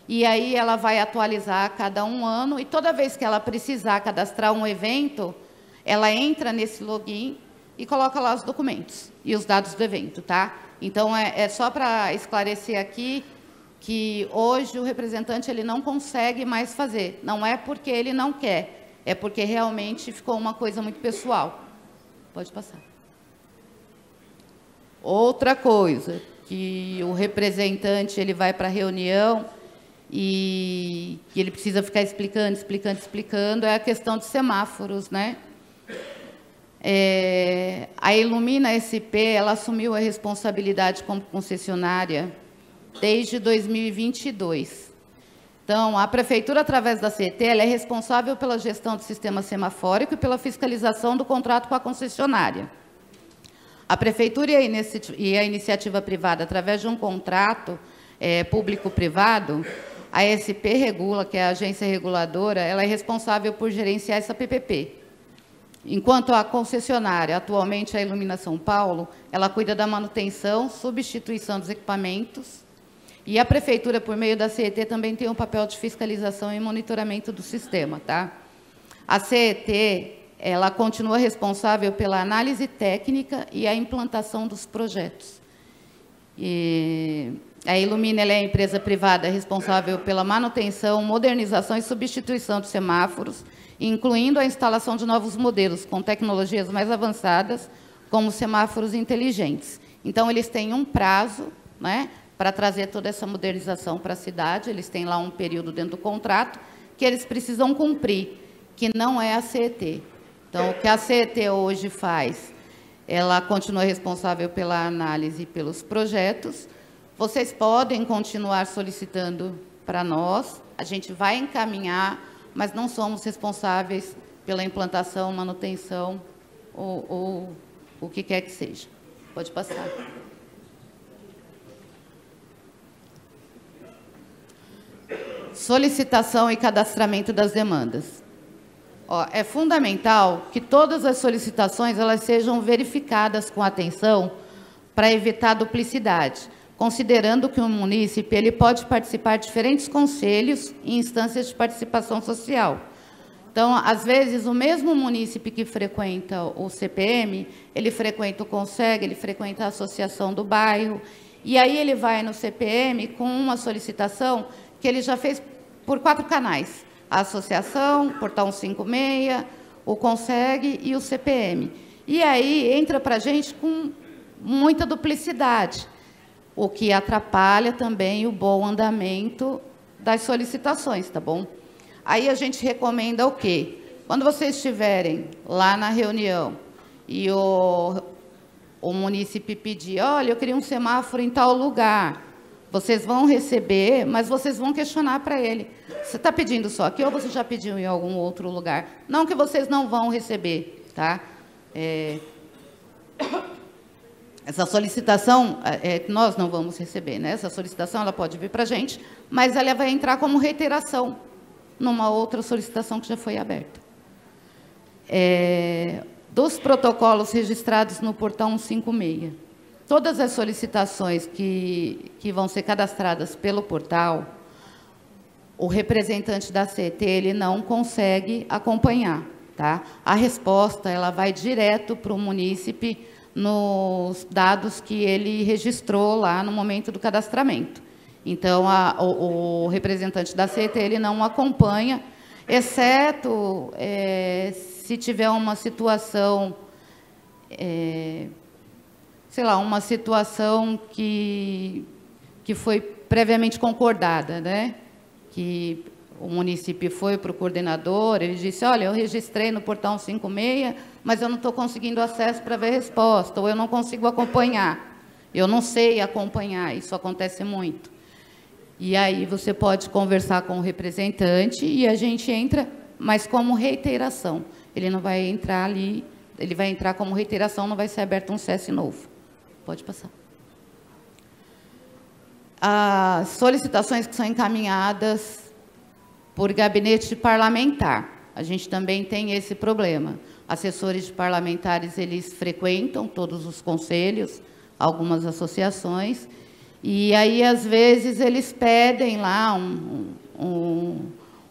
e aí ela vai atualizar a cada 1 ano, e toda vez que ela precisar cadastrar um evento, ela entra nesse login e coloca lá os documentos e os dados do evento, tá? Então, é só para esclarecer aqui que hoje o representante ele não consegue mais fazer. Não é porque ele não quer, é porque realmente ficou uma coisa muito pessoal. Pode passar. Outra coisa, que o representante ele vai para a reunião e ele precisa ficar explicando, é a questão de semáforos, né? A Ilumina SP, ela assumiu a responsabilidade como concessionária desde 2022. Então, a Prefeitura, através da CET, ela é responsável pela gestão do sistema semafórico e pela fiscalização do contrato com a concessionária. A Prefeitura e a iniciativa privada, através de um contrato público-privado, a SP Regula, que é a agência reguladora, ela é responsável por gerenciar essa PPP. Enquanto a concessionária, atualmente a Ilumina São Paulo, ela cuida da manutenção, substituição dos equipamentos, e a Prefeitura, por meio da CET, também tem um papel de fiscalização e monitoramento do sistema. Tá? A CET, ela continua responsável pela análise técnica e a implantação dos projetos. E a Ilumina ela é a empresa privada responsável pela manutenção, modernização e substituição de semáforos, incluindo a instalação de novos modelos com tecnologias mais avançadas, como semáforos inteligentes. Então, eles têm um prazo, né, para trazer toda essa modernização para a cidade. Eles têm lá um período dentro do contrato que eles precisam cumprir, que não é a CET. Então, o que a CET hoje faz, ela continua responsável pela análise e pelos projetos. Vocês podem continuar solicitando para nós, a gente vai encaminhar, mas não somos responsáveis pela implantação, manutenção ou o que quer que seja. Pode passar. Solicitação e cadastramento das demandas. Ó, é fundamental que todas as solicitações elas sejam verificadas com atenção para evitar duplicidade, considerando que o munícipe ele pode participar de diferentes conselhos e instâncias de participação social. Então, às vezes, o mesmo munícipe que frequenta o CPM, ele frequenta o CONSEG, ele frequenta a associação do bairro, e aí ele vai no CPM com uma solicitação que ele já fez por 4 canais. A associação, o Portal 156, o CONSEG e o CPM. E aí entra para a gente com muita duplicidade, o que atrapalha também o bom andamento das solicitações, tá bom? Aí a gente recomenda o quê? Quando vocês estiverem lá na reunião e o munícipe pedir, olha, eu queria um semáforo em tal lugar, vocês vão receber, mas vocês vão questionar para ele. Você está pedindo só aqui ou você já pediu em algum outro lugar? Não que vocês não vão receber, tá? Essa solicitação, nós não vamos receber, né? Essa solicitação ela pode vir para a gente, mas ela vai entrar como reiteração numa outra solicitação que já foi aberta. Dos protocolos registrados no Portal 156, todas as solicitações que vão ser cadastradas pelo portal, o representante da CET ele não consegue acompanhar, tá? A resposta ela vai direto para o munícipe nos dados que ele registrou lá no momento do cadastramento. Então, o representante da CET ele não acompanha, exceto se tiver uma situação, sei lá, uma situação que foi previamente concordada, né? Que o município foi para o coordenador, ele disse, olha, eu registrei no Portal 156, mas eu não estou conseguindo acesso para ver a resposta, ou eu não consigo acompanhar, eu não sei acompanhar, isso acontece muito. E aí você pode conversar com o representante e a gente entra, mas como reiteração. Ele não vai entrar ali, ele vai entrar como reiteração, não vai ser aberto um CS novo. Pode passar. As solicitações que são encaminhadas por gabinete parlamentar. A gente também tem esse problema. Assessores de parlamentares, eles frequentam todos os conselhos, algumas associações, e aí, às vezes, eles pedem lá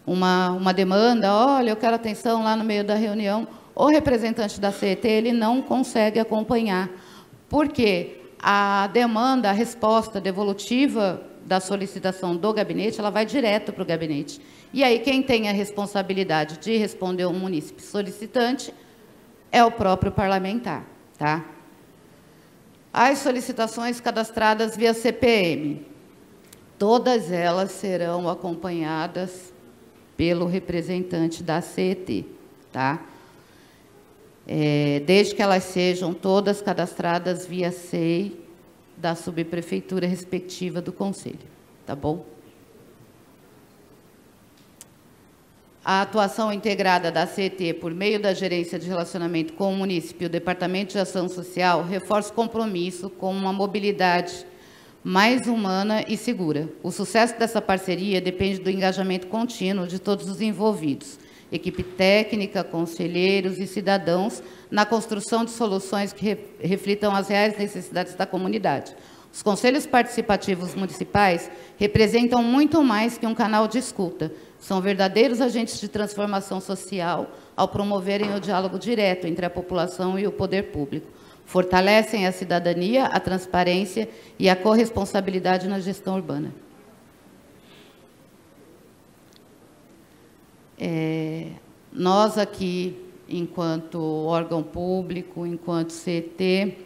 uma demanda, olha, eu quero atenção lá no meio da reunião. O representante da CET, ele não consegue acompanhar. Por quê? A demanda, a resposta devolutiva da solicitação do gabinete, ela vai direto para o gabinete. E aí, quem tem a responsabilidade de responder o munícipe solicitante é o próprio parlamentar, tá? As solicitações cadastradas via CPM, todas elas serão acompanhadas pelo representante da CET, tá? Desde que elas sejam todas cadastradas via SEI da subprefeitura respectiva do conselho, tá bom? A atuação integrada da CET por meio da Gerência de Relacionamento com o Município e o Departamento de Ação Social reforça o compromisso com uma mobilidade mais humana e segura. O sucesso dessa parceria depende do engajamento contínuo de todos os envolvidos, equipe técnica, conselheiros e cidadãos, na construção de soluções que reflitam as reais necessidades da comunidade. Os conselhos participativos municipais representam muito mais que um canal de escuta. São verdadeiros agentes de transformação social ao promoverem o diálogo direto entre a população e o poder público. Fortalecem a cidadania, a transparência e a corresponsabilidade na gestão urbana. Nós aqui, enquanto órgão público, enquanto CET,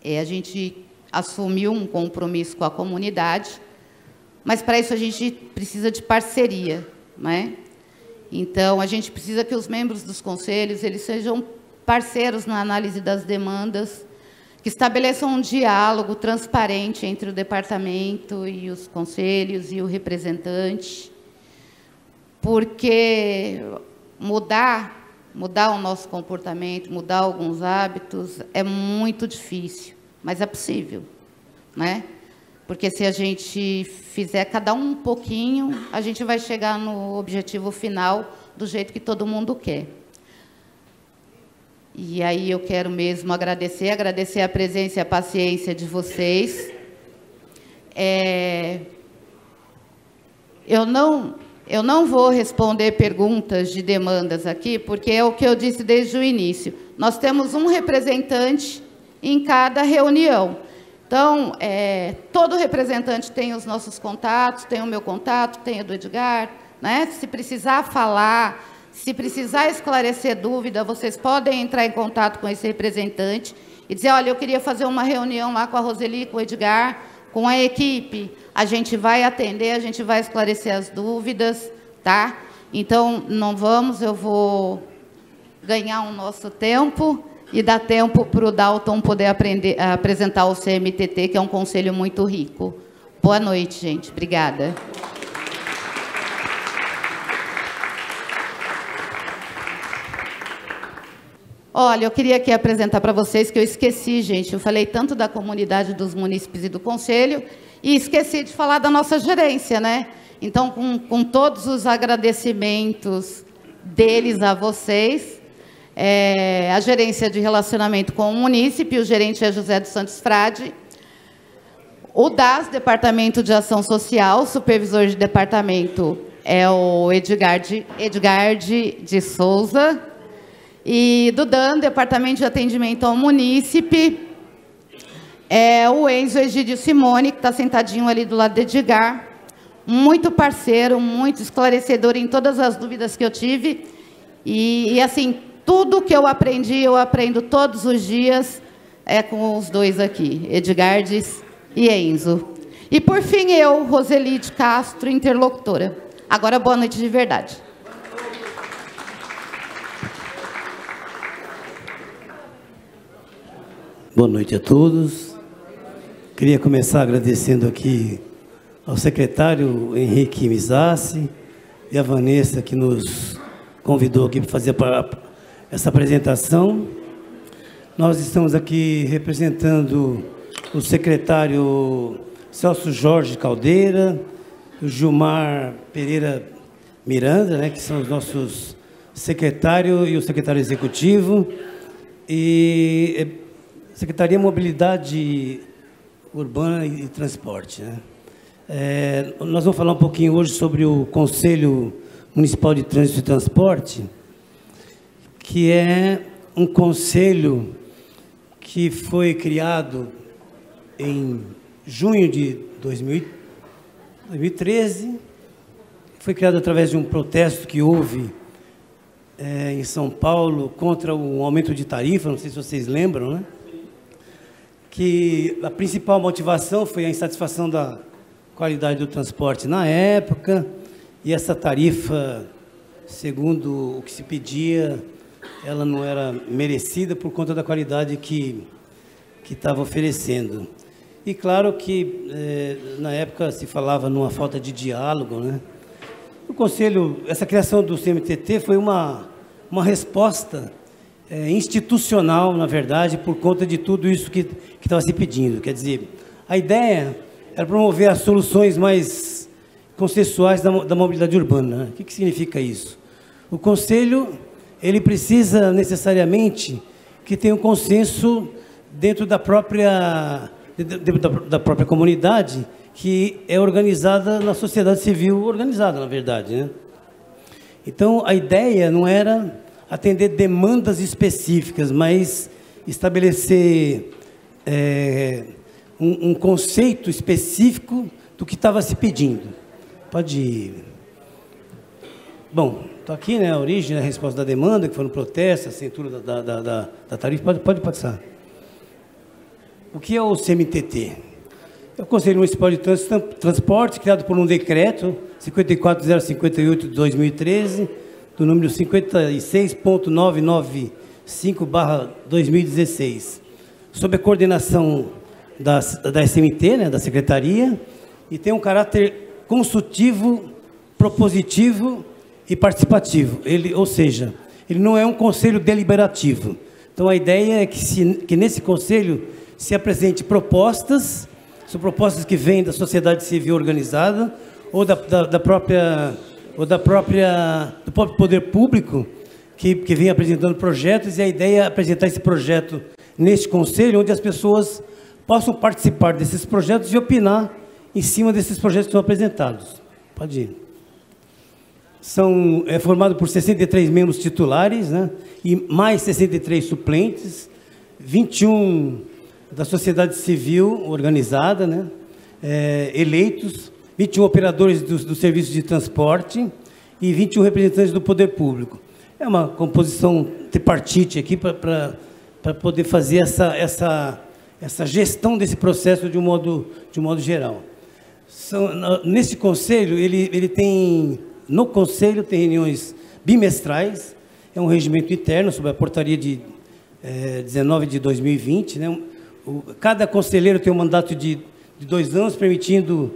a gente assumiu um compromisso com a comunidade, mas para isso a gente precisa de parceria, né? Então, a gente precisa que os membros dos conselhos eles sejam parceiros na análise das demandas, que estabeleçam um diálogo transparente entre o departamento e os conselhos e o representante, porque mudar o nosso comportamento, mudar alguns hábitos é muito difícil, mas é possível, né? Porque se a gente fizer cada um pouquinho, a gente vai chegar no objetivo final do jeito que todo mundo quer. E aí eu quero mesmo agradecer a presença e a paciência de vocês. Eu não vou responder perguntas de demandas aqui, porque é o que eu disse desde o início. Nós temos um representante em cada reunião. Então, todo representante tem os nossos contatos, tem o meu contato, tem o do Edgar, né? Se precisar falar, se precisar esclarecer dúvida, vocês podem entrar em contato com esse representante e dizer, olha, eu queria fazer uma reunião lá com a Roseli, com o Edgar, com a equipe. A gente vai atender, a gente vai esclarecer as dúvidas, tá? Então, não vamos, eu vou ganhar o nosso tempo e dar tempo para o Dalton poder apresentar o CMTT, que é um conselho muito rico. Boa noite, gente. Obrigada. Olha, eu queria aqui apresentar para vocês que eu esqueci, gente. Eu falei tanto da comunidade dos munícipes e do conselho e esqueci de falar da nossa gerência, né? Então, com todos os agradecimentos deles a vocês, a gerência de relacionamento com o munícipe, o gerente é José dos Santos Frade, o DAS, Departamento de Ação Social, o supervisor de departamento é o Edgar de Souza, e do DAN, Departamento de Atendimento ao Munícipe, é o Enzo Egídio Simone, que está sentadinho ali do lado do Edgar, muito parceiro, muito esclarecedor em todas as dúvidas que eu tive, e assim, tudo que eu aprendo todos os dias, com os dois aqui, Edgardes e Enzo. E, por fim, eu, Roseli de Castro, interlocutora. Agora, boa noite de verdade. Boa noite a todos. Queria começar agradecendo aqui ao secretário Henrique Mizassi e a Vanessa, que nos convidou aqui para fazer essa apresentação. Nós estamos aqui representando o secretário Celso Jorge Caldeira, o Gilmar Pereira Miranda, né, que são os nossos secretários e o secretário executivo, e Secretaria de Mobilidade Urbana e Transporte, né? Nós vamos falar um pouquinho hoje sobre o Conselho Municipal de Trânsito e Transporte, que é um conselho que foi criado em junho de 2013, foi criado através de um protesto que houve em São Paulo contra o aumento de tarifa, não sei se vocês lembram, né? Que a principal motivação foi a insatisfação da qualidade do transporte na época, e essa tarifa, segundo o que se pedia, ela não era merecida por conta da qualidade que estava oferecendo. E claro que, na época, se falava numa falta de diálogo, né? O Conselho, essa criação do CMTT foi uma resposta institucional, na verdade, por conta de tudo isso que estava se pedindo. Quer dizer, a ideia era promover as soluções mais consensuais da mobilidade urbana, né? O que significa isso? O Conselho, ele precisa necessariamente que tenha um consenso dentro da própria comunidade, que é organizada na sociedade civil organizada, na verdade, né? Então, a ideia não era atender demandas específicas, mas estabelecer um conceito específico do que estava se pedindo. Pode ir. Bom, estou aqui, né, a origem, a resposta da demanda, que foi no protesto, a cintura da tarifa. Pode passar. O que é o CMTT? É o Conselho Municipal de Transporte, criado por um decreto 54058 de 2013, do número 56.995/2016, sob a coordenação da SMT, né, da Secretaria, e tem um caráter consultivo, propositivo e participativo. Ou seja, ele não é um conselho deliberativo. Então, a ideia é que nesse conselho se apresente propostas, são propostas que vêm da sociedade civil organizada ou da própria ou do próprio poder público, que vem apresentando projetos, e a ideia é apresentar esse projeto neste conselho, onde as pessoas possam participar desses projetos e opinar em cima desses projetos que são apresentados. Pode ir. É formado por 63 membros titulares, né, e mais 63 suplentes, 21 da sociedade civil organizada, né, eleitos, 21 operadores do serviço de transporte e 21 representantes do poder público. É uma composição tripartite aqui para poder fazer essa gestão desse processo de um modo geral. Nesse conselho, no conselho tem reuniões bimestrais, é um regimento interno sob a portaria de 19 de 2020, né? Cada conselheiro tem um mandato de 2 anos, permitindo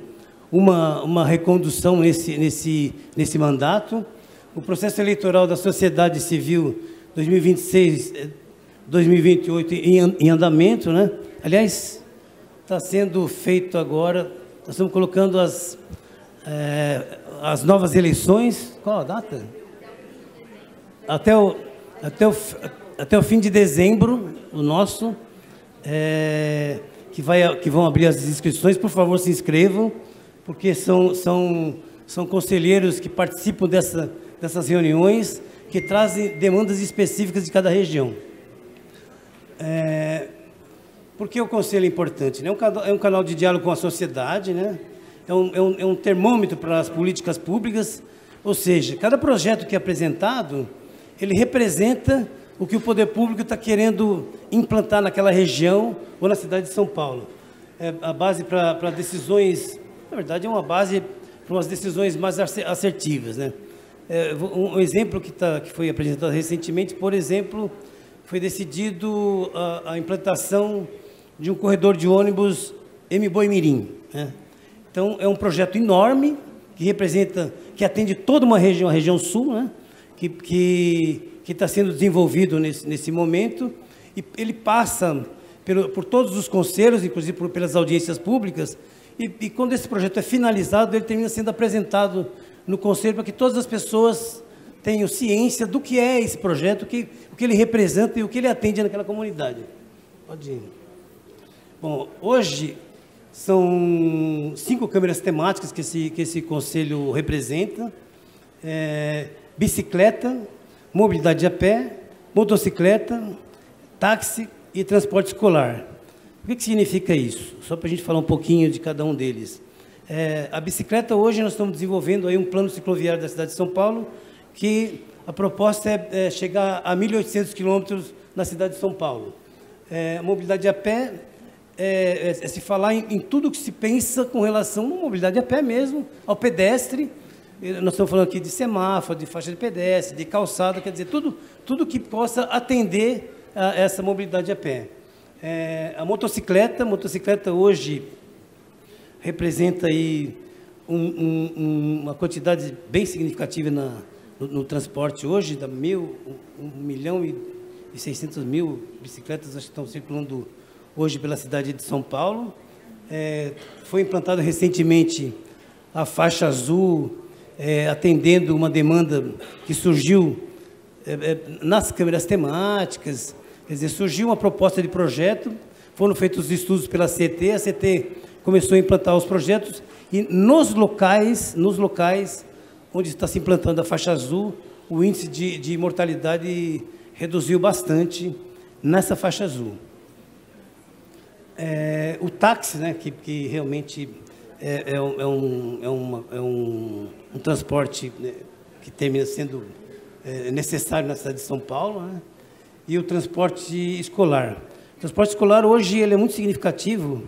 uma recondução nesse mandato. O processo eleitoral da sociedade civil 2026-2028 em andamento, né? Aliás, está sendo feito agora, nós estamos colocando as novas eleições. Qual a data? Até o fim de dezembro, o nosso, que vão abrir as inscrições. Por favor, se inscrevam, porque são conselheiros que participam dessas reuniões, que trazem demandas específicas de cada região. Por que o conselho é importante? É um canal de diálogo com a sociedade, né? É um termômetro para as políticas públicas, ou seja, cada projeto que é apresentado, ele representa o que o poder público está querendo implantar naquela região ou na cidade de São Paulo. É a base para decisões, na verdade, é uma base para umas decisões mais assertivas, né? Um exemplo que foi apresentado recentemente, por exemplo, foi decidido a implantação de um corredor de ônibus Mboi-Mirim, né? Então, é um projeto enorme, que atende toda uma região, a região sul, né? que está sendo desenvolvido nesse momento, e ele passa por todos os conselhos, inclusive pelas audiências públicas, e quando esse projeto é finalizado, ele termina sendo apresentado no conselho para que todas as pessoas tenham ciência do que é esse projeto, o que ele representa e o que ele atende naquela comunidade. Pode ir. Bom, hoje são 5 câmeras temáticas que esse conselho representa: bicicleta, mobilidade a pé, motocicleta, táxi e transporte escolar. O que significa isso? Só para a gente falar um pouquinho de cada um deles. A bicicleta, hoje nós estamos desenvolvendo aí um plano cicloviário da cidade de São Paulo, que a proposta é chegar a 1.800 quilômetros na cidade de São Paulo. A mobilidade a pé se falar em tudo que se pensa com relação à mobilidade a pé mesmo, ao pedestre. Nós estamos falando aqui de semáforo, de faixa de pedestre, de calçada, quer dizer, tudo que possa atender a essa mobilidade a pé. A motocicleta hoje representa aí uma quantidade bem significativa no transporte hoje, 1.600.000 bicicletas acho que estão circulando hoje pela cidade de São Paulo. Foi implantado recentemente a faixa azul, atendendo uma demanda que surgiu nas câmeras temáticas. Quer dizer, surgiu uma proposta de projeto, foram feitos os estudos pela CT, a CT começou a implantar os projetos, e nos locais onde está se implantando a faixa azul, o índice de mortalidade reduziu bastante nessa faixa azul. O táxi, né, que realmente é um transporte, né, que termina sendo necessário na cidade de São Paulo, né? E o transporte escolar. O transporte escolar hoje ele é muito significativo.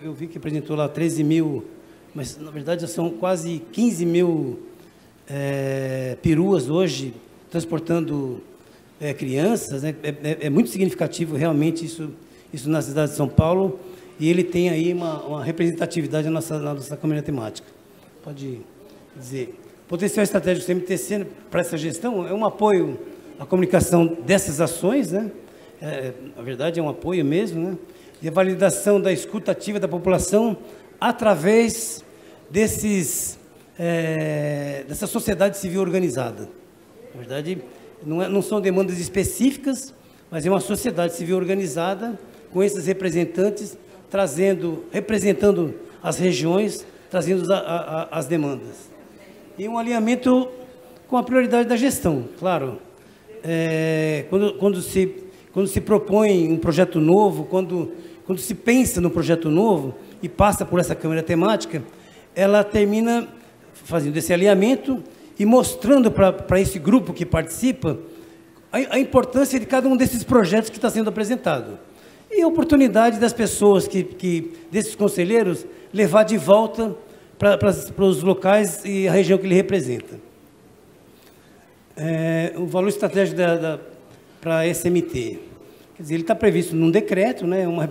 Eu vi que apresentou lá 13 mil, mas na verdade já são quase 15 mil peruas hoje transportando crianças, né? É muito significativo realmente isso na cidade de São Paulo, e ele tem aí uma representatividade na nossa câmara temática. Pode dizer. Potencial estratégico do CMTC para essa gestão é um apoio à comunicação dessas ações, né? Na verdade, é um apoio mesmo, né? E a validação da escuta ativa da população através desses dessa sociedade civil organizada. Na verdade, não são demandas específicas, mas é uma sociedade civil organizada com esses representantes representando as regiões, trazendo as demandas. E um alinhamento com a prioridade da gestão, claro. Quando se propõe um projeto novo, quando se pensa no projeto novo e passa por essa câmara temática, ela termina fazendo esse alinhamento e mostrando para esse grupo que participa a importância de cada um desses projetos que está sendo apresentado. E a oportunidade das pessoas, desses conselheiros, levar de volta para os locais e a região que ele representa. O valor estratégico para a SMT. Quer dizer, ele está previsto num decreto, né, uma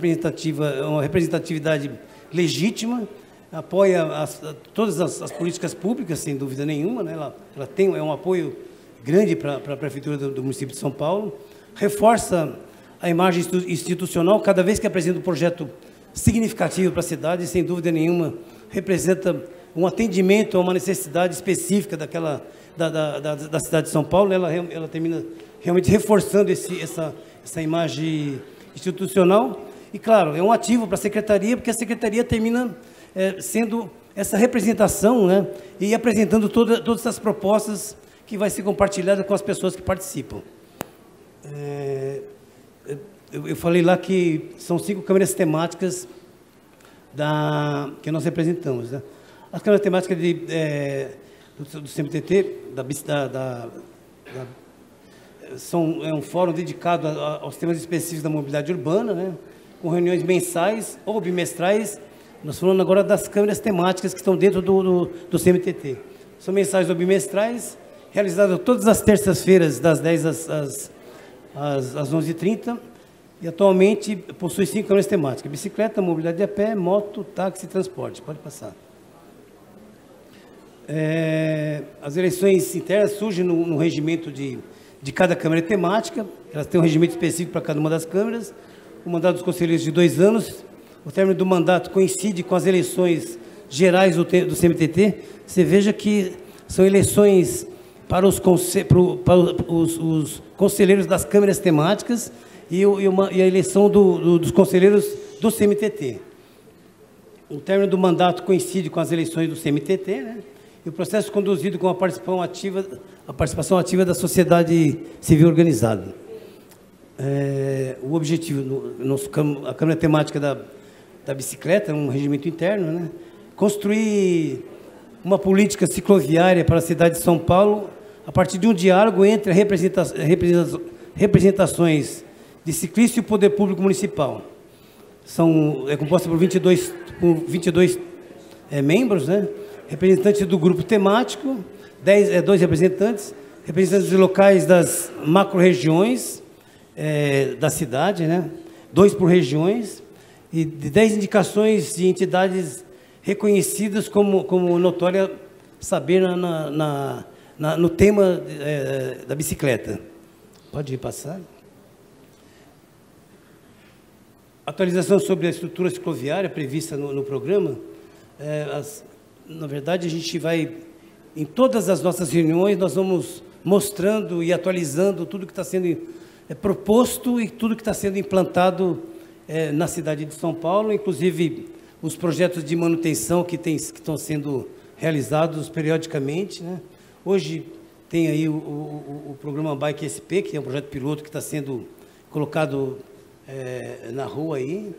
representatividade legítima, apoia todas as políticas públicas, sem dúvida nenhuma, né, ela tem um apoio grande para a Prefeitura do município de São Paulo, reforça a imagem institucional, cada vez que apresenta um projeto significativo para a cidade, sem dúvida nenhuma, representa um atendimento a uma necessidade específica da cidade de São Paulo, ela termina realmente reforçando essa imagem institucional. E, claro, é um ativo para a Secretaria, porque a Secretaria termina sendo essa representação, né, e apresentando todas essas propostas que vai ser compartilhada com as pessoas que participam. Eu falei lá que são 5 câmeras temáticas que nós representamos, né? As câmeras temáticas do CMTT, é um fórum dedicado aos temas específicos da mobilidade urbana, né? Com reuniões mensais ou bimestrais. Nós falamos agora das câmeras temáticas que estão dentro do CMTT. São mensais ou bimestrais, realizadas todas as terças-feiras, das 10 às 11h30. E atualmente possui 5 câmeras temáticas: bicicleta, mobilidade a pé, moto, táxi e transporte. Pode passar. As eleições internas surgem no regimento de cada câmara temática. Elas têm um regimento específico para cada uma das câmaras. O mandato dos conselheiros de 2 anos. O término do mandato coincide com as eleições gerais do CMTT. Você veja que são eleições para os conselheiros das câmaras temáticas e a eleição dos conselheiros do CMTT. O término do mandato coincide com as eleições do CMTT, né? E o processo conduzido com a participação ativa da sociedade civil organizada. O objetivo, a Câmara Temática da Bicicleta, um regimento interno, né? Construir uma política cicloviária para a cidade de São Paulo a partir de um diálogo entre representações de ciclistas e o poder público municipal. É composta por 22 membros, né? Representantes do grupo temático, 2 representantes locais das macro-regiões da cidade, né? 2 por regiões, e 10 indicações de entidades reconhecidas como notória saber no tema da bicicleta. Pode ir passar. Atualização sobre a estrutura cicloviária prevista no programa. Na verdade, a gente vai, em todas as nossas reuniões, nós vamos mostrando e atualizando tudo que está sendo proposto e tudo que está sendo implantado na cidade de São Paulo, inclusive os projetos de manutenção que estão sendo realizados periodicamente, né? Hoje tem aí o programa Bike SP, que é um projeto piloto que está sendo colocado na rua aí.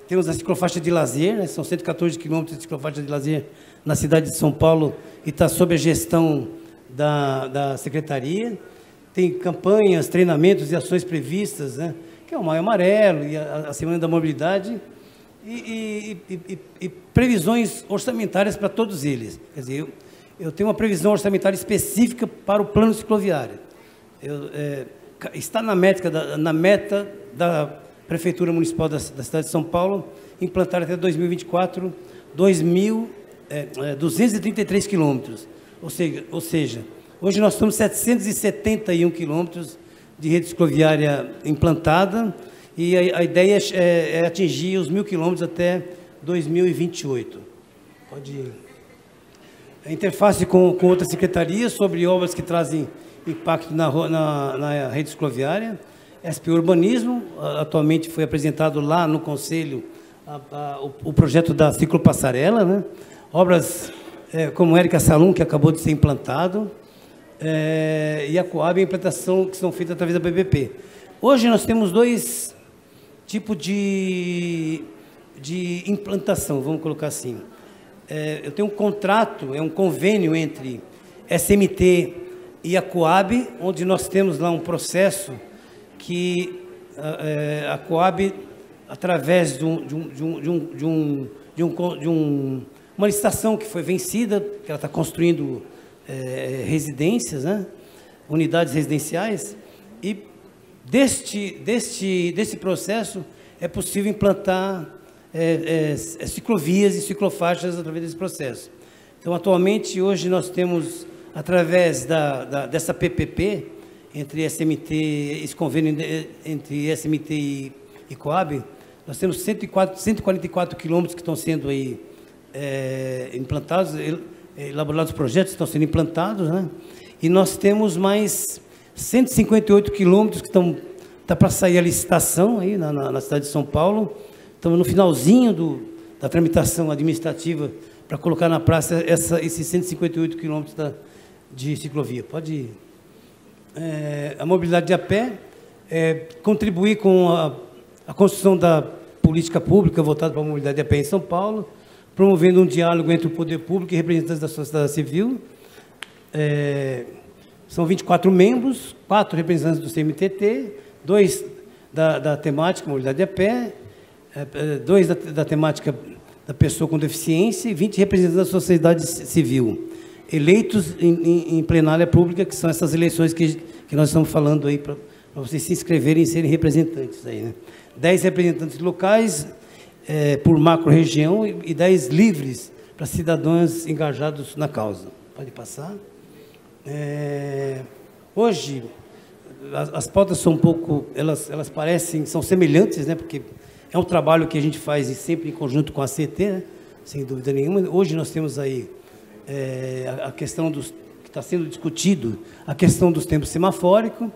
Temos a ciclofaixa de lazer, né? São 114 quilômetros de ciclofaixa de lazer na cidade de São Paulo e está sob a gestão da Secretaria. Tem campanhas, treinamentos e ações previstas, né? Que é o Maio Amarelo e a Semana da Mobilidade e previsões orçamentárias para todos eles. Quer dizer, eu tenho uma previsão orçamentária específica para o plano cicloviário. Está na meta da Prefeitura Municipal da cidade de São Paulo, implantar até 2024 233 quilômetros. Ou seja, hoje nós temos 771 quilômetros de rede cicloviária implantada e a ideia é atingir os 1.000 quilômetros até 2028. Pode ir. a interface com outras secretarias sobre obras que trazem impacto na rede cicloviária. SP Urbanismo, atualmente foi apresentado lá no Conselho o projeto da ciclopassarela, né? Obras como Érica Salum, que acabou de ser implantado, e a Coab, a implantação que são feitas através da PPP. Hoje nós temos dois tipos de implantação, vamos colocar assim. Eu tenho um contrato, um convênio entre SMT e a Coab, onde nós temos lá um processo que a Coab, através de uma licitação que foi vencida, que ela está construindo residências, né? Unidades residenciais, e desse processo é possível implantar ciclovias e ciclofaixas através desse processo. Então, atualmente, hoje nós temos, através dessa PPP, entre SMT, esse convênio entre SMT e Coab, nós temos 144 quilômetros que estão sendo aí implantados, elaborados projetos que estão sendo implantados, né? E nós temos mais 158 quilômetros que estão para sair a licitação aí na cidade de São Paulo. Estamos no finalzinho da tramitação administrativa para colocar na praça esses 158 quilômetros de ciclovia. Pode ir. A mobilidade de a pé, contribuir com a construção da política pública voltada para a mobilidade de a pé em São Paulo, promovendo um diálogo entre o poder público e representantes da sociedade civil. São 24 membros, 4 representantes do CMTT, 2 da temática mobilidade de a pé, 2 da temática da pessoa com deficiência e 20 representantes da sociedade civil, eleitos em plenária pública, que são essas eleições que nós estamos falando aí, para vocês se inscreverem e serem representantes aí, né? 10 representantes locais por macro-região e 10 livres para cidadãos engajados na causa. Pode passar. Hoje, as pautas são um pouco, elas parecem, são semelhantes, né? Porque é um trabalho que a gente faz sempre em conjunto com a CT, né? Sem dúvida nenhuma. Hoje nós temos aí a questão que está sendo discutido, a questão dos tempos semafóricos,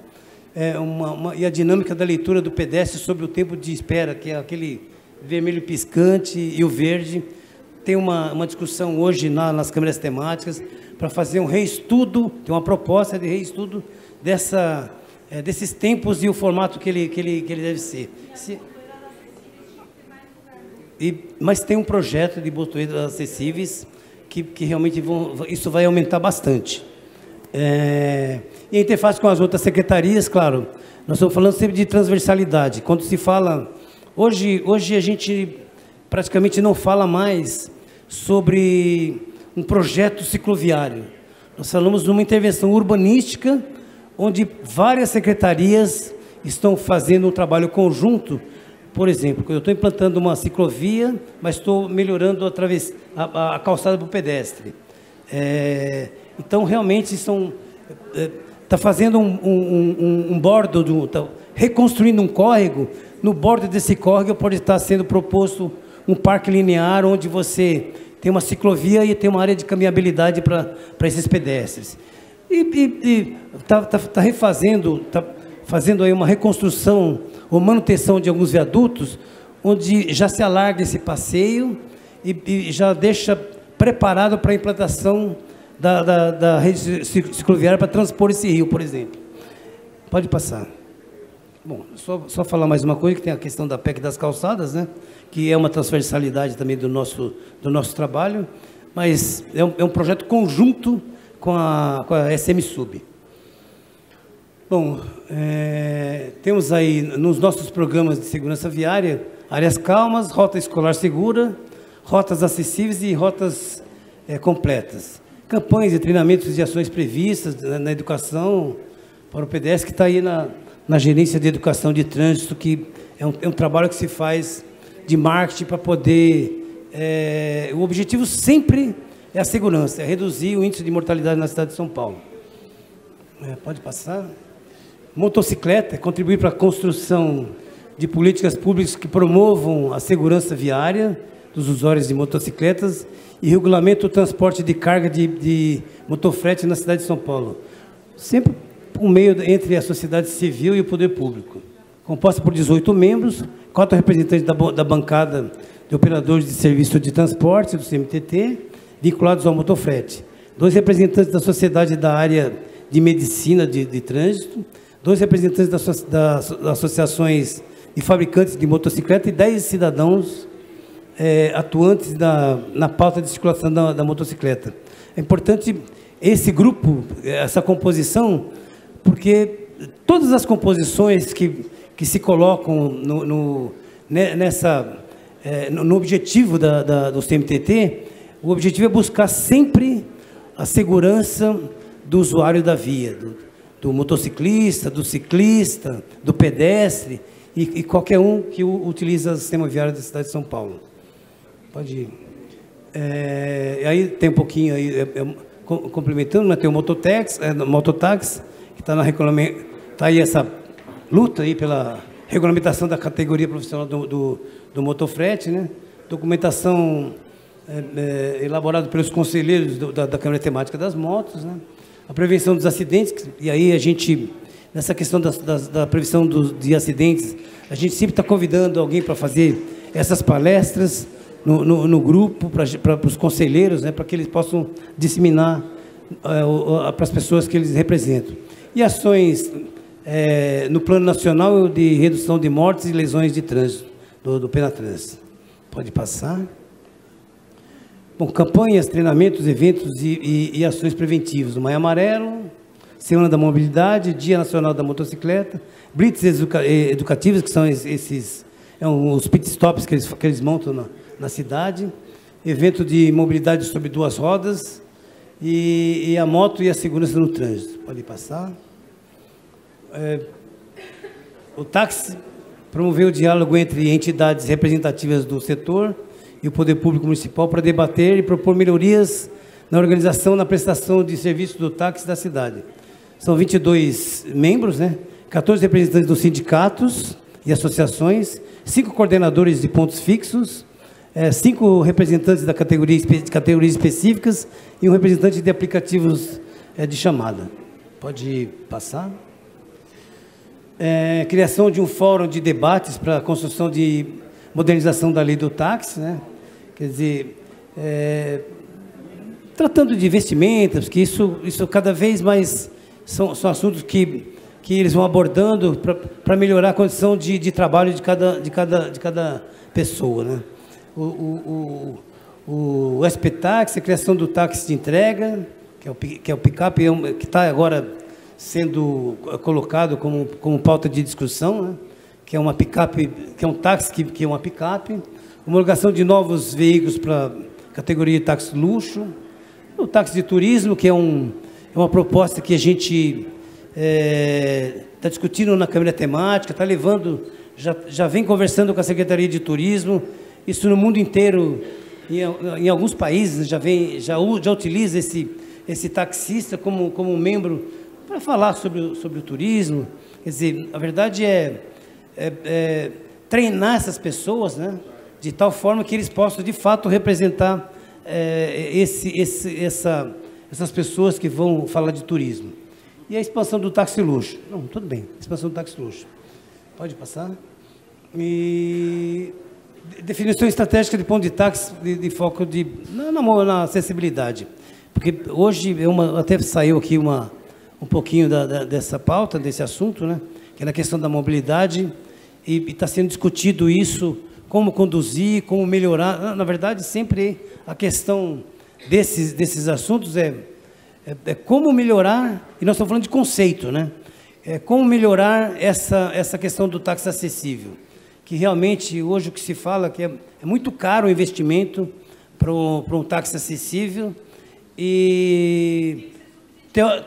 e a dinâmica da leitura do pedestre sobre o tempo de espera, que é aquele vermelho piscante e o verde. Tem uma discussão hoje nas câmeras temáticas para fazer um reestudo, tem uma proposta de reestudo desses tempos e o formato que ele deve ser. Mas tem um projeto de botoeiras acessíveis que realmente isso vai aumentar bastante. E a interface com as outras secretarias, claro, nós estamos falando sempre de transversalidade. Quando se fala... Hoje a gente praticamente não fala mais sobre um projeto cicloviário. Nós falamos de uma intervenção urbanística, onde várias secretarias estão fazendo um trabalho conjunto. Por exemplo, eu estou implantando uma ciclovia, mas estou melhorando a calçada para o pedestre. Então, realmente, está fazendo um bordo, tá reconstruindo um córrego. No bordo desse córrego pode estar sendo proposto um parque linear, onde você tem uma ciclovia e tem uma área de caminhabilidade para esses pedestres. E está refazendo, está fazendo aí uma reconstrução ou manutenção de alguns viadutos, onde já se alarga esse passeio e já deixa preparado para a implantação da rede cicloviária para transpor esse rio, por exemplo. Pode passar. Bom, só falar mais uma coisa, que tem a questão da PEC das calçadas, né? Que é uma transversalidade também do nosso trabalho, mas é um projeto conjunto com a SM Sub. Bom, temos aí nos nossos programas de segurança viária, áreas calmas, rota escolar segura, rotas acessíveis e rotas completas. Campanhas e treinamentos de ações previstas na educação para o pedestre, que está aí na gerência de educação de trânsito, que é um trabalho que se faz de marketing para poder... o objetivo sempre é a segurança, é reduzir o índice de mortalidade na cidade de São Paulo. Pode passar. Motocicleta, contribuir para a construção de políticas públicas que promovam a segurança viária, dos usuários de motocicletas e regulamenta o transporte de carga de motofrete na cidade de São Paulo. Sempre um meio entre a sociedade civil e o poder público. Composta por 18 membros, 4 representantes da bancada de operadores de serviço de transporte, do CMTT, vinculados ao motofrete. 2 representantes da sociedade da área de medicina de trânsito, 2 representantes das associações de fabricantes de motocicleta e 10 cidadãos atuantes na pauta de circulação da motocicleta. É importante esse grupo, essa composição, porque todas as composições que se colocam no objetivo do CMTT, o objetivo é buscar sempre a segurança do usuário da via, do motociclista, do ciclista, do pedestre e qualquer um que utiliza o sistema viário da cidade de São Paulo. Pode ir. Aí tem um pouquinho aí, complementando, né, tem o mototáxi, que está tá aí essa luta aí pela regulamentação da categoria profissional do motofrete, né? Documentação elaborada pelos conselheiros da Câmara Temática das Motos, né? A prevenção dos acidentes, e aí a gente, nessa questão da prevenção de acidentes, a gente sempre está convidando alguém para fazer essas palestras no grupo, para os conselheiros, né, para que eles possam disseminar para as pessoas que eles representam. E ações no plano nacional de redução de mortes e lesões de trânsito, do Penatrans. Pode passar. Bom, campanhas, treinamentos, eventos e ações preventivas. O Maio Amarelo, Semana da Mobilidade, Dia Nacional da Motocicleta, blitz educativos, que são os pit stops que eles montam na cidade, evento de mobilidade sobre 2 rodas e a moto e a segurança no trânsito. Pode passar. O táxi promoveu o diálogo entre entidades representativas do setor e o Poder Público Municipal para debater e propor melhorias na organização, na prestação de serviços do táxi da cidade. São 22 membros, né? 14 representantes dos sindicatos e associações, 5 coordenadores de pontos fixos, 5 representantes de categorias específicas e um representante de aplicativos de chamada. Pode passar. Criação de um fórum de debates para a construção de modernização da lei do táxi, né? Quer dizer, tratando de investimentos, que isso cada vez mais são assuntos que eles vão abordando para melhorar a condição de trabalho de cada pessoa, né? O SP-Táxi, a criação do táxi de entrega, que é o picape, que está agora sendo colocado como pauta de discussão, né? Que é uma picape, que é um táxi que é uma picape, homologação de novos veículos para a categoria de táxi luxo, o táxi de turismo, que é uma proposta que a gente está discutindo na Câmara Temática, está levando, já vem conversando com a Secretaria de Turismo, isso no mundo inteiro, em alguns países já utiliza esse taxista como membro para falar sobre o turismo. Quer dizer, a verdade é treinar essas pessoas, né, de tal forma que eles possam, de fato, representar essas pessoas que vão falar de turismo. E a expansão do táxi luxo. Não, tudo bem, expansão do táxi luxo. Pode passar. E definição estratégica de ponto de táxi de foco na acessibilidade. Porque hoje, até saiu aqui um pouquinho dessa pauta, desse assunto, né, que é na questão da mobilidade, e está sendo discutido isso, como conduzir, como melhorar. Na verdade, sempre a questão desses assuntos é como melhorar, e nós estamos falando de conceito, né? Como melhorar essa questão do táxi acessível, que realmente hoje o que se fala que é muito caro o investimento para um táxi acessível, e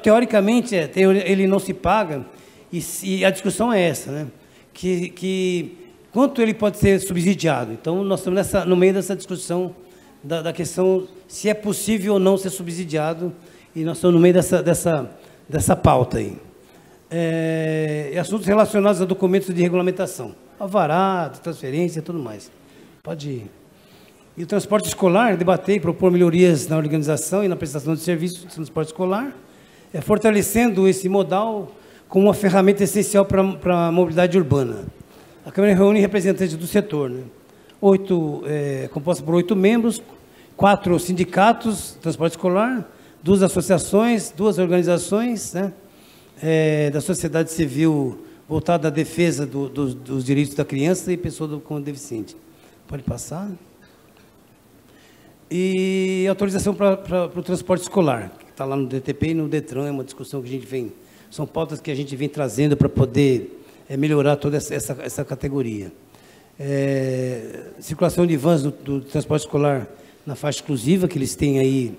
teoricamente ele não se paga, e a discussão é essa, né? Que quanto ele pode ser subsidiado. Então, nós estamos no meio dessa discussão da questão se é possível ou não ser subsidiado, e nós estamos no meio dessa pauta aí. Assuntos relacionados a documentos de regulamentação, alvará, transferência e tudo mais. Pode ir. E o transporte escolar, debater e propor melhorias na organização e na prestação de serviços do transporte escolar, fortalecendo esse modal como uma ferramenta essencial para a mobilidade urbana. A Câmara reúne representantes do setor, né? Composta por 8 membros, 4 sindicatos de transporte escolar, 2 associações, 2 organizações, né, da sociedade civil voltada à defesa dos direitos da criança e pessoa com deficiente. Pode passar. E autorização para o transporte escolar, que está lá no DTP e no DETRAN, é uma discussão que a gente vem... São pautas que a gente vem trazendo para poder melhorar toda essa categoria. Circulação de vans do transporte escolar na faixa exclusiva, que eles têm aí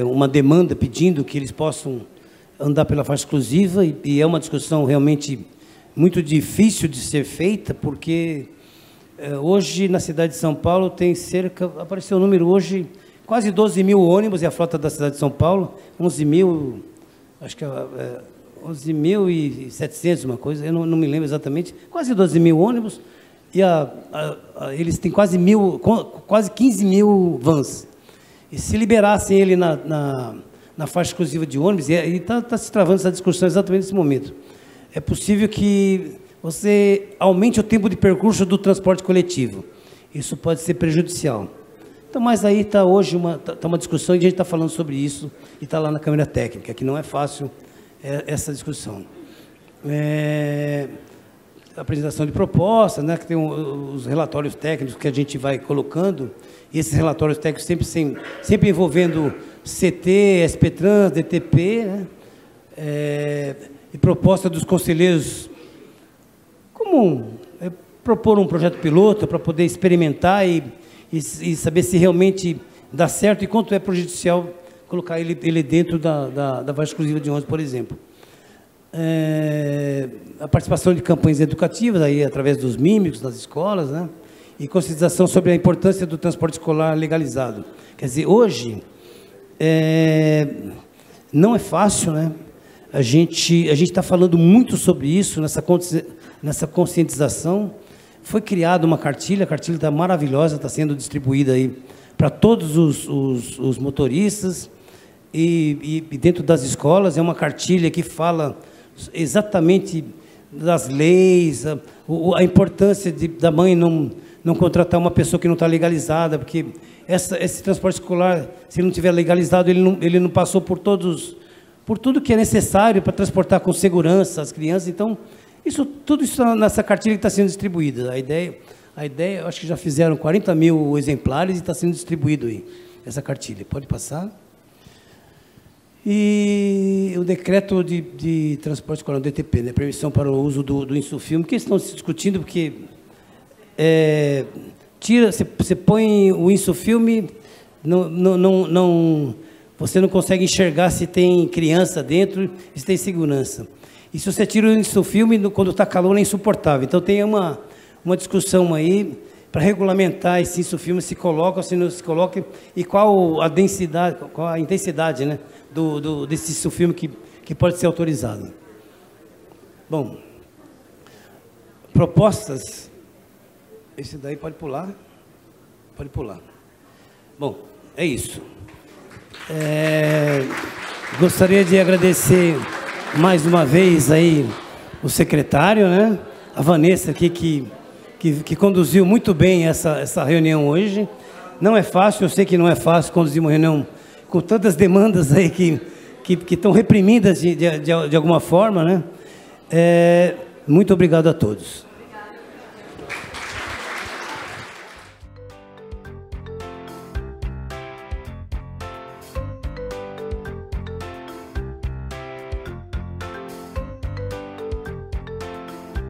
uma demanda pedindo que eles possam andar pela faixa exclusiva, e é uma discussão realmente muito difícil de ser feita, porque hoje na cidade de São Paulo tem apareceu o número hoje, quase 12 mil ônibus, é a frota da cidade de São Paulo, 11 mil, acho que 11.700, uma coisa, eu não me lembro exatamente, quase 12 mil ônibus, e eles têm quase 15 mil vans. E se liberassem ele na faixa exclusiva de ônibus, e está se travando essa discussão exatamente nesse momento, é possível que você aumente o tempo de percurso do transporte coletivo. Isso pode ser prejudicial. Então, mas aí está hoje uma discussão, e a gente está falando sobre isso, e está lá na Câmara Técnica, que não é fácil essa discussão. Apresentação de propostas, né, que tem os relatórios técnicos que a gente vai colocando, e esses relatórios técnicos sempre envolvendo CT, SPTrans, DTP, né, e proposta dos conselheiros, como propor um projeto piloto para poder experimentar e saber se realmente dá certo e quanto é prejudicial colocar ele dentro da faixa exclusiva de ônibus, por exemplo. A participação de campanhas educativas, aí, através dos mímicos das escolas, né? E conscientização sobre a importância do transporte escolar legalizado. Quer dizer, hoje, não é fácil, né? A gente está falando muito sobre isso, nessa conscientização. Foi criada uma cartilha, a cartilha está maravilhosa, está sendo distribuída aí para todos os motoristas, e dentro das escolas é uma cartilha que fala exatamente das leis, a importância da mãe não contratar uma pessoa que não está legalizada, porque esse transporte escolar, se ele não tiver legalizado, ele não passou por tudo que é necessário para transportar com segurança as crianças. Então, tudo isso nessa cartilha que está sendo distribuída. A ideia, eu acho que já fizeram 40 mil exemplares e está sendo distribuído aí, essa cartilha. Pode passar. E o decreto de transporte escolar, o DTP, né, permissão para o uso do insufilme, que estão se discutindo, porque você põe o insufilme, você não consegue enxergar se tem criança dentro e se tem segurança. E se você tira o insufilme, quando está calor, é insuportável. Então, tem uma discussão aí para regulamentar esse insufilme, se coloca ou se não se coloca, e qual a densidade, qual a intensidade, né, desse insufilme que pode ser autorizado. Bom, propostas, esse daí pode pular? Pode pular. Bom, é isso. Gostaria de agradecer mais uma vez aí o secretário, né, a Vanessa aqui, que conduziu muito bem essa reunião hoje. Não é fácil, eu sei que não é fácil conduzir uma reunião com tantas demandas aí que estão reprimidas de alguma forma, né? Muito obrigado a todos.